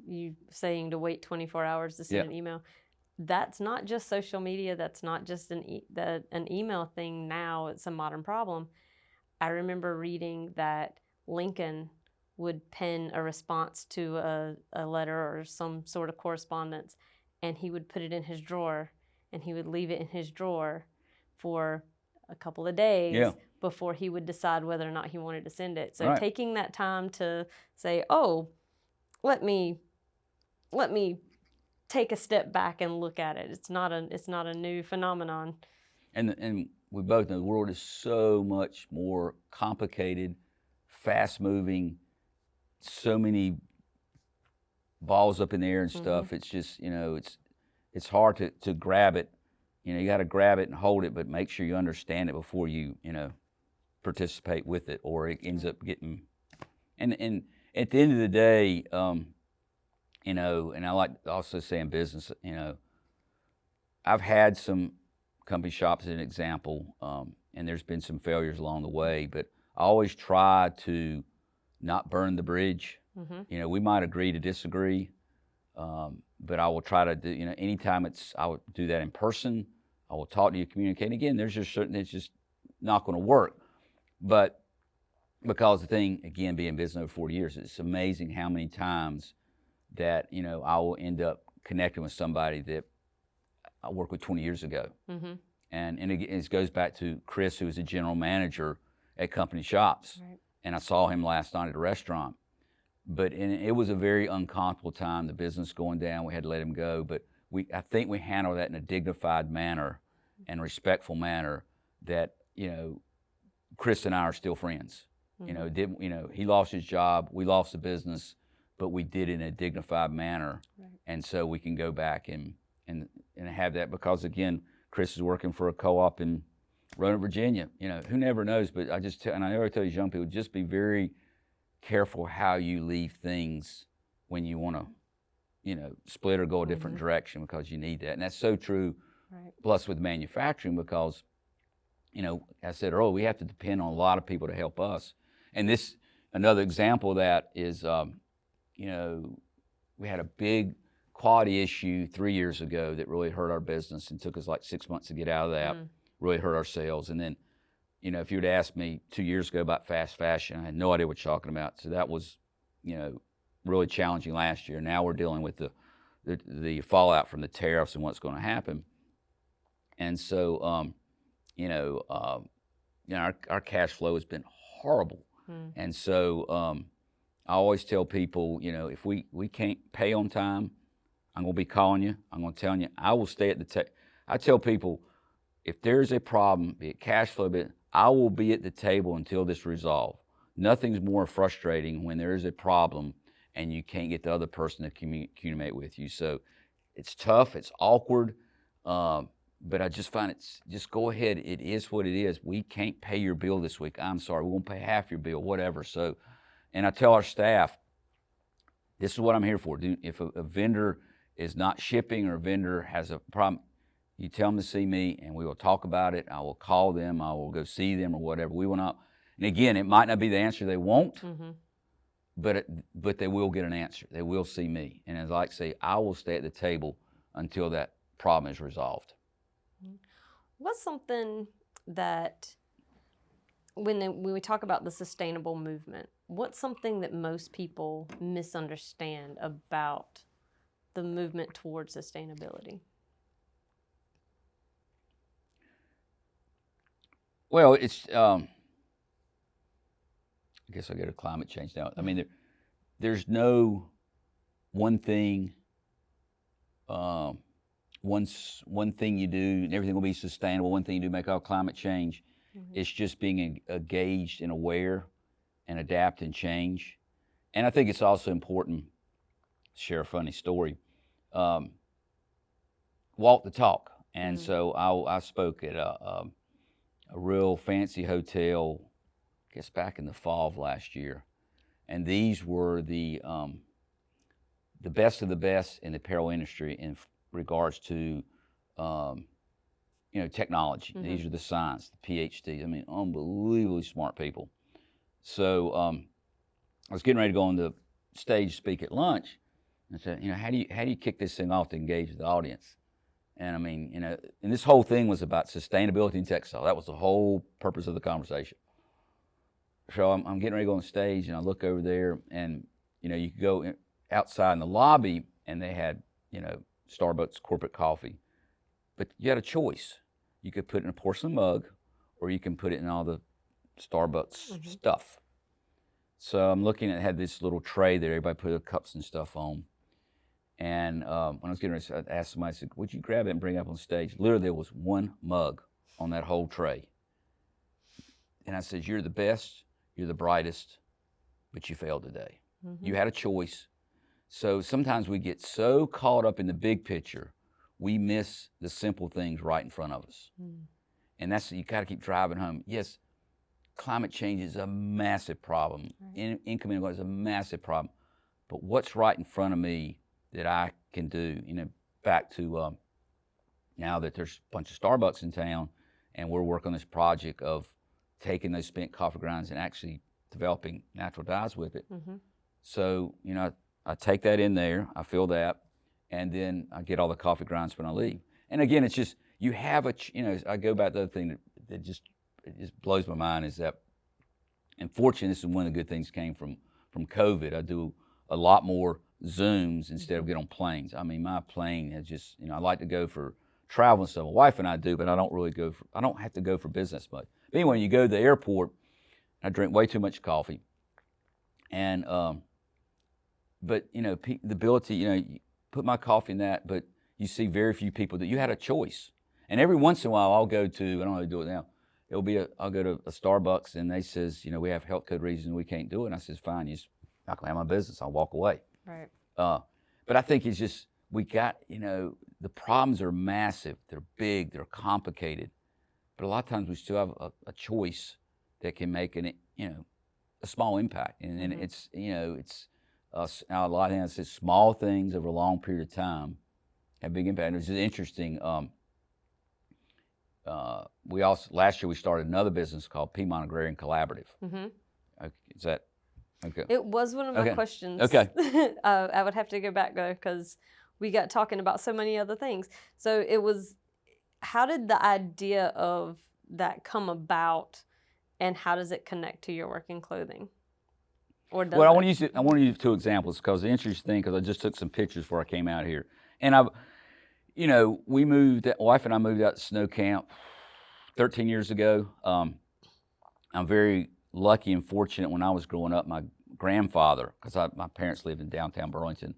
You saying to wait 24 hours to send an email. That's not just social media. That's not just an email thing now. It's a modern problem. I remember reading that Lincoln would pen a response to a letter or some sort of correspondence, and he would put it in his drawer, and he would leave it in his drawer for a couple of days before he would decide whether or not he wanted to send it. So taking that time to say, oh, let me take a step back and look at it. It's not a new phenomenon. And we both know the world is so much more complicated, fast moving, so many balls up in the air and stuff. It's just, it's hard to grab it. You got to grab it and hold it, but make sure you understand it before you, participate with it, or it ends up getting, and at the end of the day, and I like to also say in business, I've had some company shops as an example, and there's been some failures along the way, but I always try to not burn the bridge. We might agree to disagree, but I will try to do, anytime I would do that in person. I will talk to you, communicate. Again, there's just certain, it's just not going to work. But because the thing, again, being in business over 40 years, it's amazing how many times that, I will end up connecting with somebody that I worked with 20 years ago. And again, it goes back to Chris, who was a general manager at company shops. And I saw him last night at a restaurant. But it was a very uncomfortable time, the business going down, we had to let him go. But I think we handled that in a dignified manner and respectful manner that, Chris and I are still friends. He lost his job, we lost the business, but we did it in a dignified manner. And so we can go back and have that, because again, Chris is working for a co-op in Roanoke, Virginia. Who never knows? But and I always tell these young people, just be very careful how you leave things when you want to, split or go a different direction, because you need that. And that's so true. Right. Plus with manufacturing, because, I said earlier, we have to depend on a lot of people to help us. And another example of that is, we had a big quality issue 3 years ago that really hurt our business and took us like 6 months to get out of that. Really hurt our sales. And then, if you would asked me 2 years ago about fast fashion, I had no idea what you're talking about. So that was, really challenging last year. Now we're dealing with the fallout from the tariffs and what's going to happen. And so, our cash flow has been horrible. And so I always tell people, if we can't pay on time, I'm going to be calling you. I'm going to tell you. I will stay at the table. I tell people, if there's a problem, be it cash flow, I will be at the table until this resolved. Nothing's more frustrating when there is a problem and you can't get the other person to communicate with you. So it's tough, it's awkward, but I just find just go ahead. It is what it is. We can't pay your bill this week. I'm sorry, we won't pay half your bill, whatever. So, and I tell our staff, this is what I'm here for. If a vendor is not shipping or a vendor has a problem, you tell them to see me and we will talk about it. I will call them, I will go see them or whatever. We will not, and again, it might not be the answer they want, but they will get an answer. They will see me. And as I like to say, I will stay at the table until that problem is resolved. What's something that, when we talk about the sustainable movement, what's something that most people misunderstand about the movement towards sustainability? Well, it's, I guess I'll go to climate change now. I mean, there's no one thing, one thing you do and everything will be sustainable, one thing you do make all climate change. It's just being engaged and aware and adapt and change. And I think it's also important, to share a funny story, walk the talk. And so I spoke at a real fancy hotel, I guess back in the fall of last year. And these were the best of the best in the apparel industry in regards to, technology. These are the science, the PhDs. I mean, unbelievably smart people. So I was getting ready to go on the stage, speak at lunch, and said, how do you kick this thing off to engage the audience? And I mean, and this whole thing was about sustainability in textile. That was the whole purpose of the conversation. So I'm getting ready to go on stage, and I look over there, and you could go outside in the lobby, and they had Starbucks corporate coffee, but you had a choice. You could put it in a porcelain mug, or you can put it in all the Starbucks stuff. So I'm looking at, it had this little tray that everybody put their cups and stuff on. And when I was getting ready, I asked somebody, I said, would you grab it and bring it up on stage? Literally, there was one mug on that whole tray. And I said, you're the best, you're the brightest, but you failed today. You had a choice. So sometimes we get so caught up in the big picture, we miss the simple things right in front of us. And you got to keep driving home. Yes, climate change is a massive problem. Income inequality is a massive problem. But what's right in front of me that I can do? Back to now that there's a bunch of Starbucks in town, and we're working on this project of taking those spent coffee grinds and actually developing natural dyes with it. So, I take that in there, I feel that, and then I get all the coffee grinds when I leave. And again, it's just, you have I go back to the other thing that just blows my mind is that, and fortunately, this is one of the good things came from COVID. I do a lot more Zooms instead of get on planes. I mean, my plane has just, I like to go for travel and stuff. My wife and I do, but I don't really I don't have to go for business much. But anyway, you go to the airport, I drink way too much coffee. And, but, the ability, you put my coffee in that, but you see very few people that you had a choice. And every once in a while, I'll go to, I don't know how to do it now, I'll go to a Starbucks and they says, we have health code reasons we can't do it. And I says, fine, you just not gonna have my business, I'll walk away. Right. But I think it's just, we got, the the problems are massive. They're big. They're complicated. But a lot of times we still have a choice that can make a small impact. And it's, it's a lot of times it's small things over a long period of time have big impact. And it's just interesting. Last year we started another business called Piedmont Agrarian Collaborative. Okay, is that okay? It was one of my questions. Okay. I would have to go back though because we got talking about so many other things. So it was, how did the idea of that come about, and how does it connect to your work in clothing? Or does I want to use two examples because the interesting thing, because I just took some pictures before I came out here, and we moved. Wife and I moved out to Snow Camp 13 years ago. I'm very lucky and fortunate. When I was growing up, my grandfather, because my parents lived in downtown Burlington,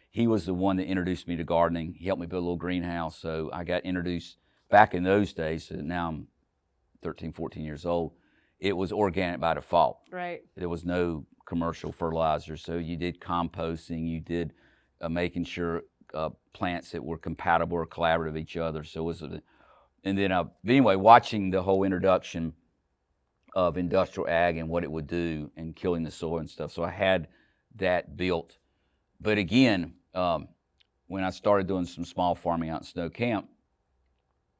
he was the one that introduced me to gardening. He helped me build a little greenhouse, so I got introduced back in those days. So now I'm 13, 14 years old. It was organic by default. Right. There was no commercial fertilizer, so you did composting, you did making sure plants that were compatible or collaborative with each other. So it was, and then anyway, watching the whole introduction of industrial ag and what it would do and killing the soil and stuff. So I had that built. But again, when I started doing some small farming out in Snow Camp,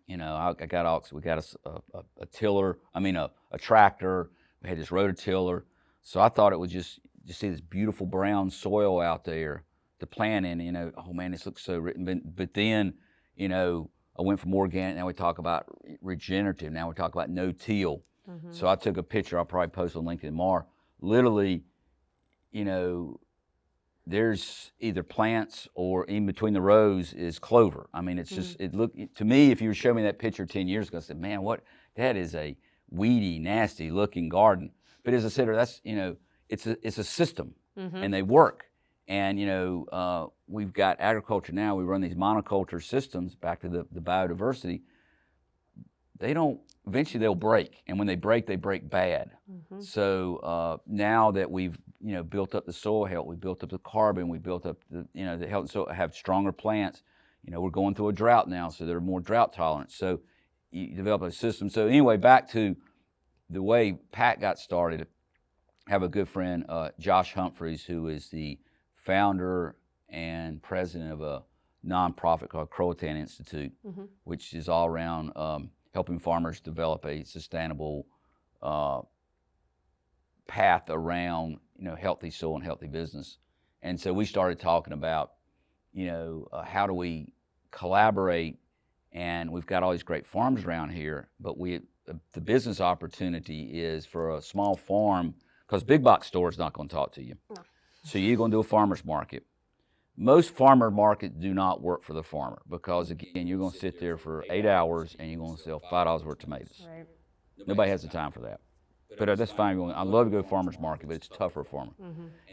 we got a tiller, a tractor, we had this rototiller. So I thought it was just see this beautiful brown soil out there to plant in, oh man, this looks so written. But then, I went from organic, now we talk about regenerative, now we talk about no-till. So I took a picture, I'll probably post on LinkedIn tomorrow. Literally, there's either plants or in between the rows is clover. It's just, it looked, to me, if you were showing me that picture 10 years ago, I said, man, that is a weedy, nasty looking garden. But as I said, that's, it's a system and they work. And, we've got agriculture now, we run these monoculture systems, back to the biodiversity. Eventually they'll break. And when they break bad. So now that we've, built up the soil health, we built up the carbon, we built up the health, so have stronger plants. We're going through a drought now, so they're more drought tolerant. So you develop a system. So anyway, back to the way Pat got started. I have a good friend, Josh Humphreys, who is the founder and president of a nonprofit called Croatan Institute, which is all around helping farmers develop a sustainable path around healthy soil and healthy business. And so we started talking about how do we collaborate, and we've got all these great farms around here, but the business opportunity is for a small farm, because big box store is not going to talk to you. No. So you're going to do a farmer's market. Most farmer markets do not work for the farmer because, again, you're going to sit there for 8 hours and you're going to sell $5 worth of tomatoes. Right. Nobody has the time for that. But that's fine. I love to go to farmer's market, but it's tough for a farmer.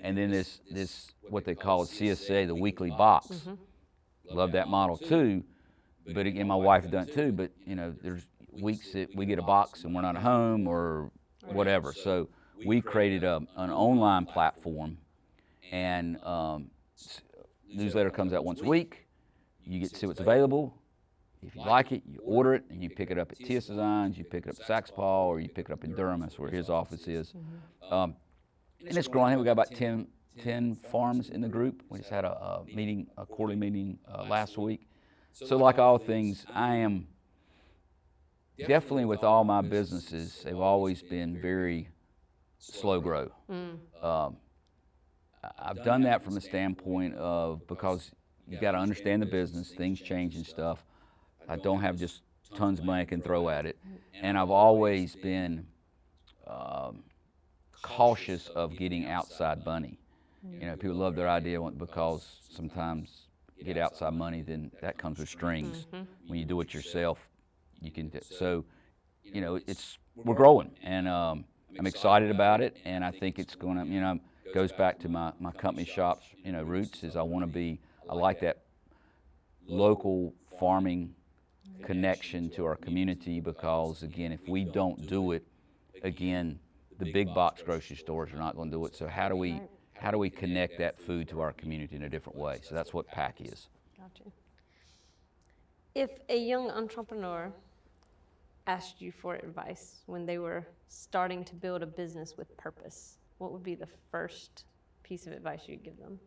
And then this what they call CSA, the weekly box. Love that model too. But again, my wife has done it too. But there's weeks that we get a box and we're not at home or whatever. So we created an online platform, and newsletter comes out once a week. You get to see what's available. If you like it, you order it, and you pick it up at TS Designs, you pick it up at Saxpaw, or you pick it up in Durham. That's where his office is. And it's growing. We got about 10 farms in the group. We just had a quarterly meeting last week. So like all things, I am definitely, with all my businesses, they've always been very slow grow. I've done that from a standpoint of, because you got to understand the business, things change and stuff. I don't have just tons of money I can throw at it. And I've always been cautious of getting outside money. People love their idea because sometimes you get outside money, then that comes with strings. When you do it yourself, you can. So, we're growing, and I'm excited about it, and I think it's going to, goes back to my company shop's, roots. Is I like that local farming connection to our community, because again, if we don't do it, again, the big box grocery stores are not going to do it. So how do we connect that food to our community in a different way? So that's what PAC is. Gotcha. If a young entrepreneur asked you for advice when they were starting to build a business with purpose, what would be the first piece of advice you'd give them?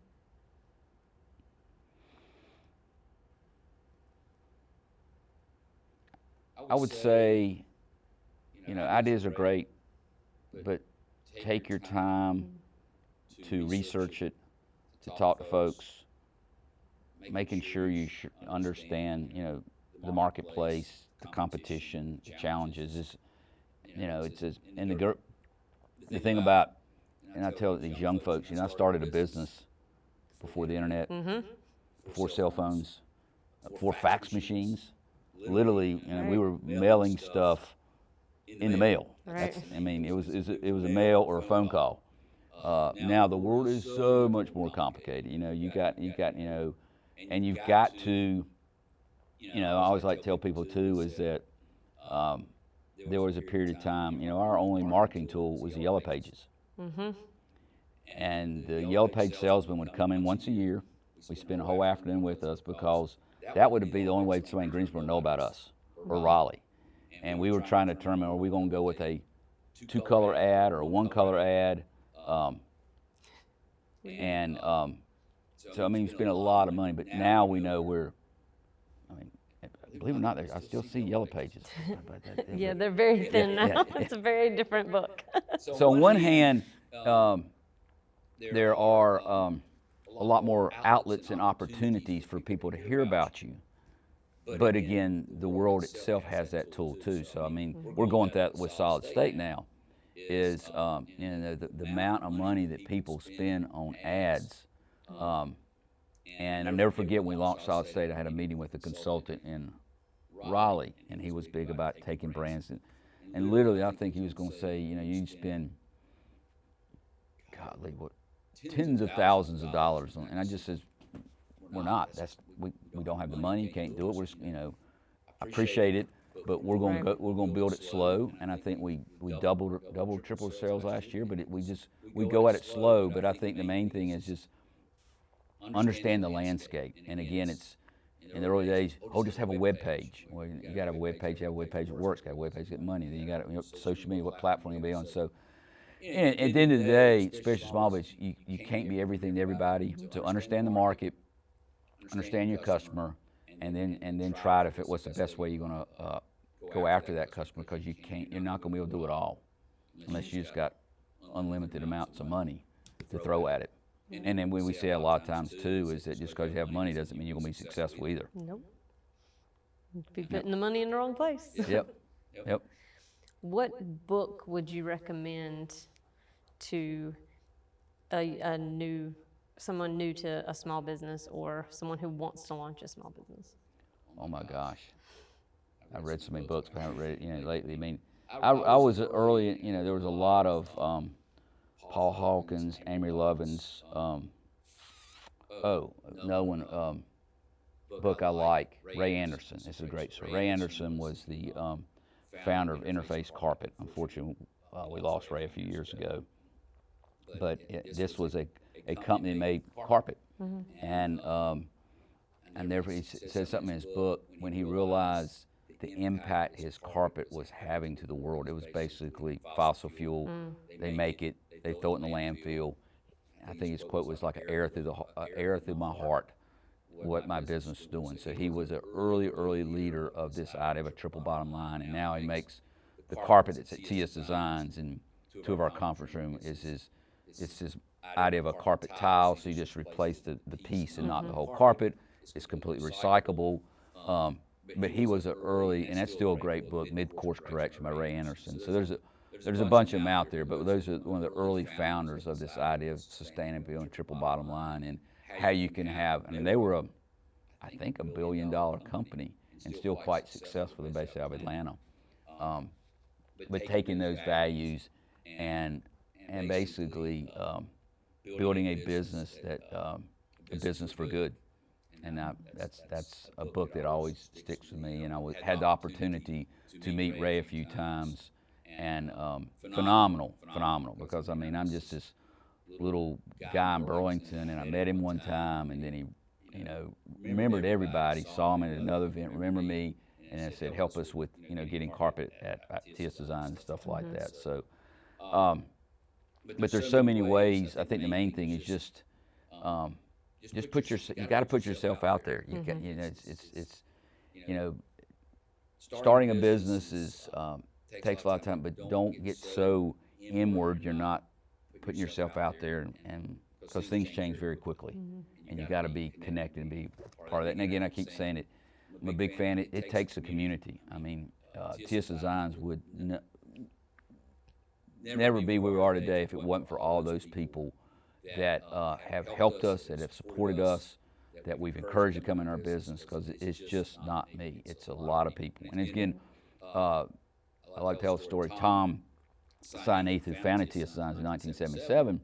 I would say, ideas are great, but take your time to research it, to talk to folks, making sure you understand, the marketplace, the competition, the challenges. The thing about, and I tell these young folks, I started a business before the internet, before cell phones, before fax machines. Literally, we were mailing stuff in the mail. Right. It was a mail or a phone call. Now the world is so much more complicated. And you've got to, I always like to tell people too is that there was a period of time, our only marketing tool was the Yellow Pages. And the Yellow Page salesman would come in once a year. We spend a whole afternoon with us because that would be the only way somebody in Greensboro would know about us, or Raleigh. And we were trying to determine, are we going to go with a 2-color ad or a 1-color ad? So, you spend a lot of money, but now we know believe it or not, I still see Yellow Pages. Yeah, they're very thin now. It's a very different book. So on one hand, there are a lot more outlets and opportunities for people to hear about you. But again, the world itself has that tool too. So we're going through that with Solid State now. Is the amount of money that people spend on ads. And I'll never forget when we launched Solid State. I had a meeting with a consultant in Raleigh, and he was big about taking brands and literally, I think he was going to say, you spend, godly, tens of thousands of dollars on, and I just says, we're not. We don't have the money, can't do it. I appreciate it, but we're going to build it slow. And I think we doubled, tripled sales last year, but we go at it slow. But I think the main thing is just understand the landscape. And again, it's in the early days. Just have a web page. Well, you got to have a web page. You have a web page that works. Got a web page that get money. Then you got social media. What platform you'll be on. So. And at the end of the day, especially small business, you can't be everything to everybody. So understand the market, understand your customer, and then try to fit what's the best way you're going to go after that customer, because you're not going to be able to do it all unless you just got unlimited amounts of money to throw at it. And then we say a lot of times too is that just because you have money doesn't mean you're going to be successful either. Nope. You'd be putting the money in the wrong place. Yep. What book would you recommend to someone new to a small business or someone who wants to launch a small business? Oh my gosh, I've read so many books, but I haven't read it lately. I was early. There was a lot of Paul Hawkins, Amory Lovins. Book I like, Ray Anderson. This is a great story. Ray Anderson was the founder of Interface Carpet. Unfortunately, we lost Ray a few years ago. But this was a company that made carpet. And therefore he says something in his book when he realized the impact his carpet was having to the world. It was basically fossil fuel. They make it, they throw it in the landfill. I think his quote was like an air through my heart, what my business is doing. So he was an early leader of this idea of a triple bottom line, and now he makes the carpet that's at TS Designs in 2 of our conference rooms is his idea of a carpet tile, so you just replace the piece and not the whole carpet. It's completely recyclable. But he was an early, and that's still a great book, Mid-Course Correction by Ray Anderson. So there's a bunch of them out there, but those are one of the early founders of this idea of sustainability and triple bottom line, and how you can have, they were I think $1 billion company and still quite successful. They're based out of Atlanta. But taking those values and basically building a business a business for good. And that's a book that always sticks with me. And I had the opportunity to meet Ray a few times, and phenomenal, because I'm just this little guy in Burlington, and I met him one time, and then you know, remembered everybody, saw them at another event, remember me, and then said, help us with, you know, getting carpet at TS Design and stuff like that. So, but there's so many ways. I think the main thing is just put you got to put yourself out there. You got, you know, it's you know, starting a business is takes a lot of time, but don't get so inward you're not putting yourself out there, and because things change very quickly, and you got to be connected and be part of that. And again, I keep saying it, I'm a big fan. It takes a community. I mean, TS Designs would never be where we are today if it wasn't for all those people that have helped us, that have supported us, that we've encouraged to come in our business, because it's just not me. It's a lot of people. And again, I like to tell a story. Tom Sineth, who founded TS Designs in 1977,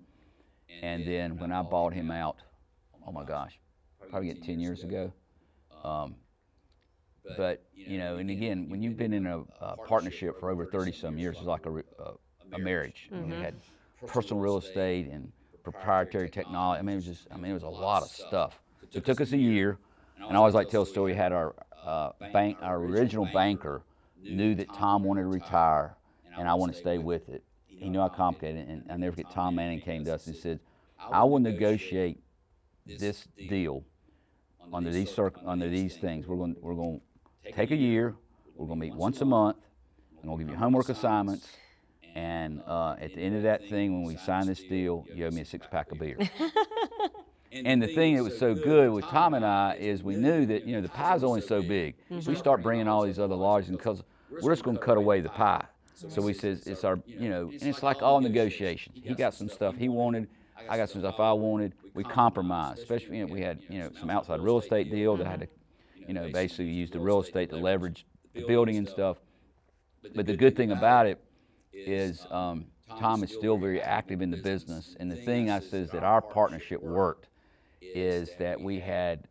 and then when I bought him out, oh my gosh, probably 10 years ago. But, you know, and again, when you've been in a partnership for over 30-some years, it's like a marriage. We had personal real estate and proprietary technology. I mean, it was a lot of stuff. So it took us a year, and I always like to tell a story. We had our original banker knew that Tom wanted to retire, and I wanted to stay with it. He knew how complicated, and I never forget, Tom Manning came to us and said, I will negotiate this deal under these things. We're going to take a year. We're going to meet once a month. I'm going to give you homework assignments. And at the end of that thing, when we sign this deal, you owe me a 6-pack of beer. And the thing that was so good with Tom and I is we knew that, you know, the pie's only so big. So we start bringing all these other lodges, because we're just going to cut away the pie. So we said, it's our, you know, and it's like all negotiations. He got some stuff he wanted. I got some stuff I wanted. We compromised, especially, you know, we had, you know, some outside real estate deal that had to, you know, basically use the real estate to leverage the building and stuff. But the good thing about it is Tom is still very active in the business. And the thing I said is that our partnership worked is that we had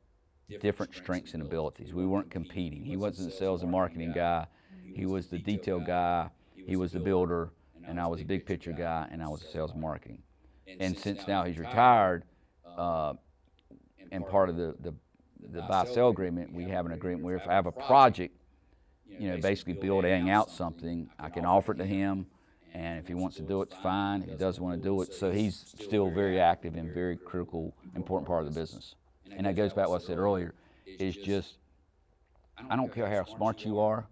different strengths and abilities. We weren't competing. He wasn't the sales and marketing guy. He was the detail guy. He was the builder, and I was a big picture guy, and I was the sales and marketing. And since now he's retired, and part of the buy-sell agreement, we have an agreement where if I have a project, you know, basically building out something, I can offer it to him, and if he wants to do it, it's fine. If he doesn't want to do it, so he's still very active and very critical, important part of the business. And that goes back to what I said earlier, is just, I don't care how smart you are,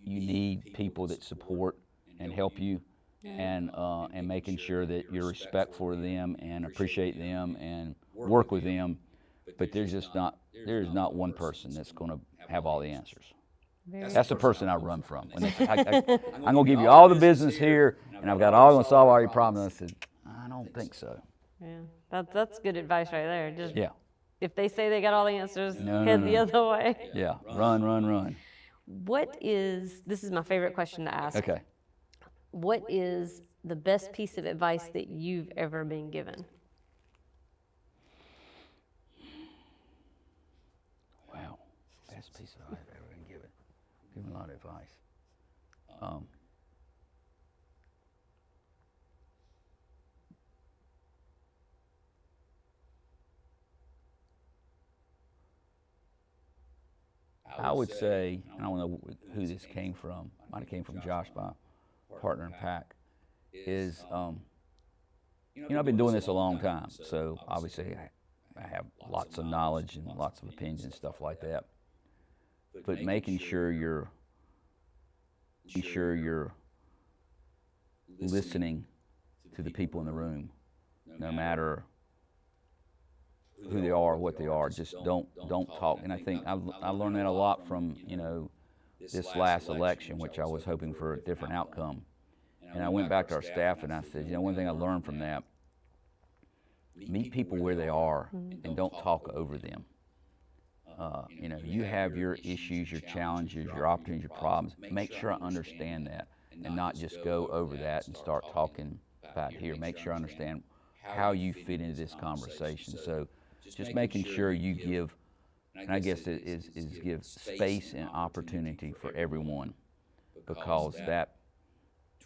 you need people that support and help you, and making sure that you're respectful of them and appreciate them and work with them. But there's not one person that's going to have all the answers. That's the person I run from. When I'm going to give you all the business here, and I've got all going to solve all your problems. And I said, I don't think so. Yeah, that's good advice right there. Just, yeah. If they say they got all the answers, head the other way. Yeah, run. This is my favorite question to ask. Okay. What is the best piece of advice that you've ever been given? Wow, best piece of advice I've ever been given. Given a lot of advice. I would say, I don't know who this came from, might have came from Josh, my partner in PAC, is, you know, I've been doing this a long time, so obviously I have lots of knowledge and lots of opinions and stuff like that. But making sure you're listening to the people in the room, no matter who they are, what they are. Just don't talk. And I think I learned that a lot from, you know, this last election, which I was hoping for a different outcome. And I went back to our staff and I said, you know, one thing I learned from that, meet people where they are and don't talk over them. You know, you have your issues, your challenges, your opportunities, your problems. Make sure I understand that and not just go over that and start talking about here. Make sure I understand how you fit into this conversation. So just making sure you give, and I guess it is give space and opportunity for everyone, because that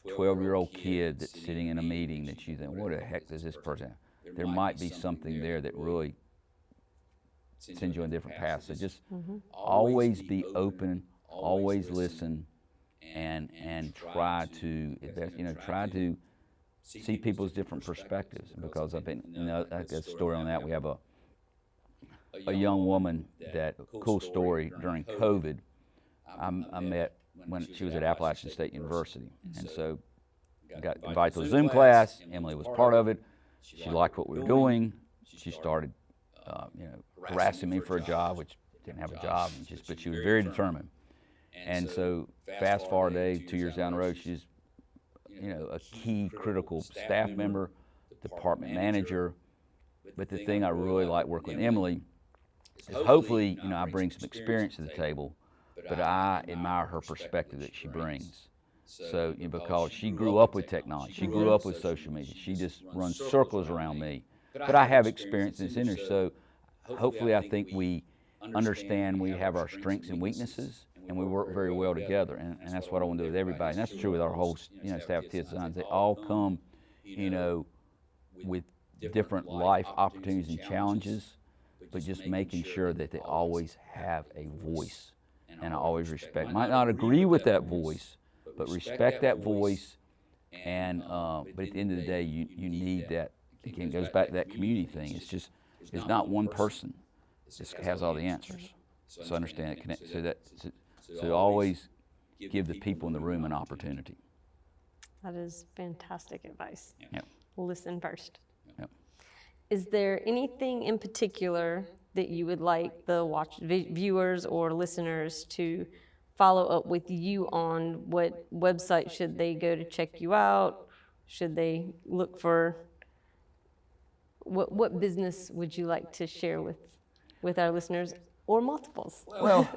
12-year-old kid that's sitting in a meeting that you think, what the heck does this person have? There might be something there that really send you on different paths. So just always be open, always listen, and try to, try to see people's different perspectives. Because I've been, I got a story on that. We have a young woman that, cool story, during COVID, I met when she was at Appalachian State University. And so I got invited to a Zoom class. Emily was part of it. She liked what we were doing. She started, harassing me for a job, which didn't have a job, but she was very determined. And so fast forward day, 2 years down the road, she's, a key critical staff member, department manager. But the thing I really like working with Emily is hopefully, I bring some experience to the table, but I admire her perspective that she brings. So, because she grew up with technology, she grew up with social media, she just runs circles around me. But I have experience in her, so hopefully I think we understand we have our strengths and weaknesses, and we work very well together, and that's what I want to do with everybody. And that's true with our whole, staff of TS Designs. They all come, with different life opportunities and challenges, but just making sure that they always have a voice. And I always respect. Might not agree with that voice, but respect that voice. And but at the end of the day, you need that. Again, it goes back to that community thing. It's not one person that has all the answers. So understand it. So always give the people in the room an opportunity. That is fantastic advice. Yep. Listen first. Yep. Is there anything in particular that you would like the viewers or listeners to follow up with you on? What website should they go to check you out? Should they look for, what business would you like to share with our listeners, or multiples? Well,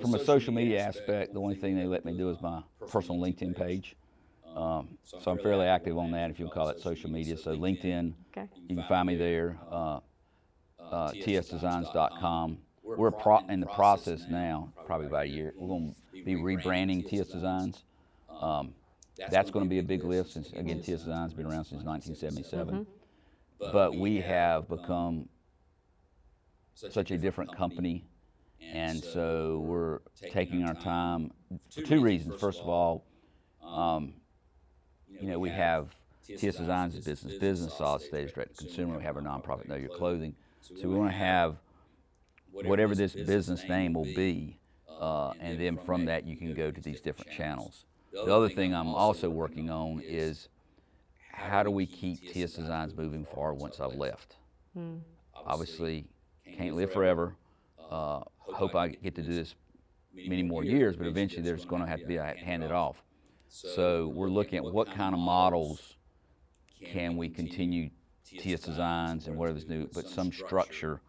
from a social media aspect, the only thing they let me do is my personal LinkedIn page. So I'm fairly active on that, if you call it social media. So LinkedIn, Okay. you can find me there, tsdesigns.com. We're in the process now, probably about a year. We're going to be rebranding TS Designs. That's going to be a big lift since, again, TS Designs has been around since 1977. But we have become such a different company, and so we're taking our time for two reasons. First of all, we have TS Designs is business, solid stage, direct to consumer. We have our nonprofit, Know Your Clothing. So we want to have whatever this business name will be, and then from that you can go to these different channels. The other thing I'm also working on is how do we keep TS Designs moving forward once I've left? Obviously, can't live forever. Hope I get to do this many more years, but eventually there's going to have to be handed off. So we're looking at what kind of models can we continue TS Designs and whatever's new, but some structure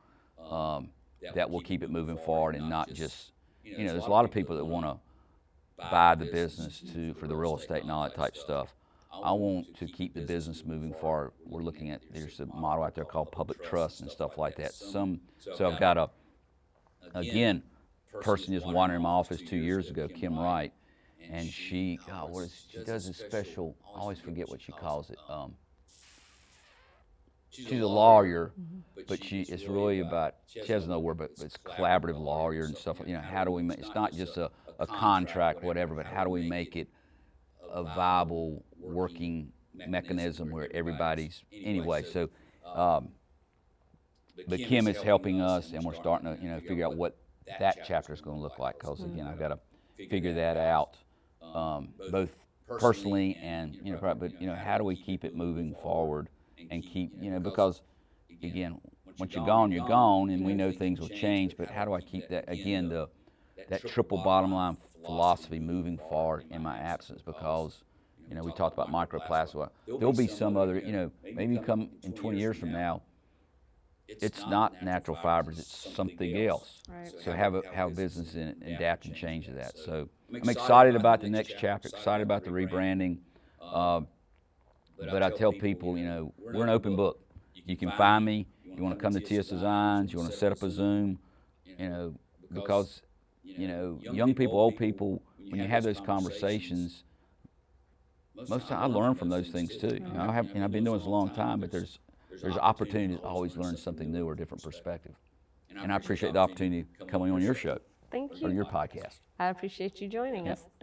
that will keep it moving forward, and not just, there's a lot of people that want to buy the business for the real estate and all that type stuff. I want to keep the business moving forward. We're looking at, there's a model out there called public trust and stuff like that. So I've got a person just wandering in my office 2 years ago, Kim Wright, and she does this special, I always forget what she calls it. She's a lawyer, but it's really about, she has no word, but it's collaborative lawyer and stuff. How do we make, it's not just a contract, whatever, but how do we make it a viable working mechanism where everybody's, anyway. So, but Kim is helping us, and we're starting to, figure out what that chapter is going to look like. Because again, I've got to figure that out, both personally and, but how do we keep it moving forward and keep, because again, once you're gone, and we know things will change. But how do I keep that, again, that triple bottom line philosophy moving forward in my absence? Because we talked about microplastic. There'll be some other, maybe come in 20 years from now, it's not natural fibers, it's something else. Right. So have a business and adapt and change to that. So I'm excited about the next chapter, excited about the rebranding. But I tell people, we're an open book. You can find me. You want to come to TS Designs, you want to set up a Zoom, because, young people, old people, when you have those conversations, most of the time I learn from those things too. I've been doing this a long time, but there's there's opportunities to always learn something new or different perspective. And I appreciate the opportunity coming on your show Thank or you. your podcast. I appreciate you joining us. Thank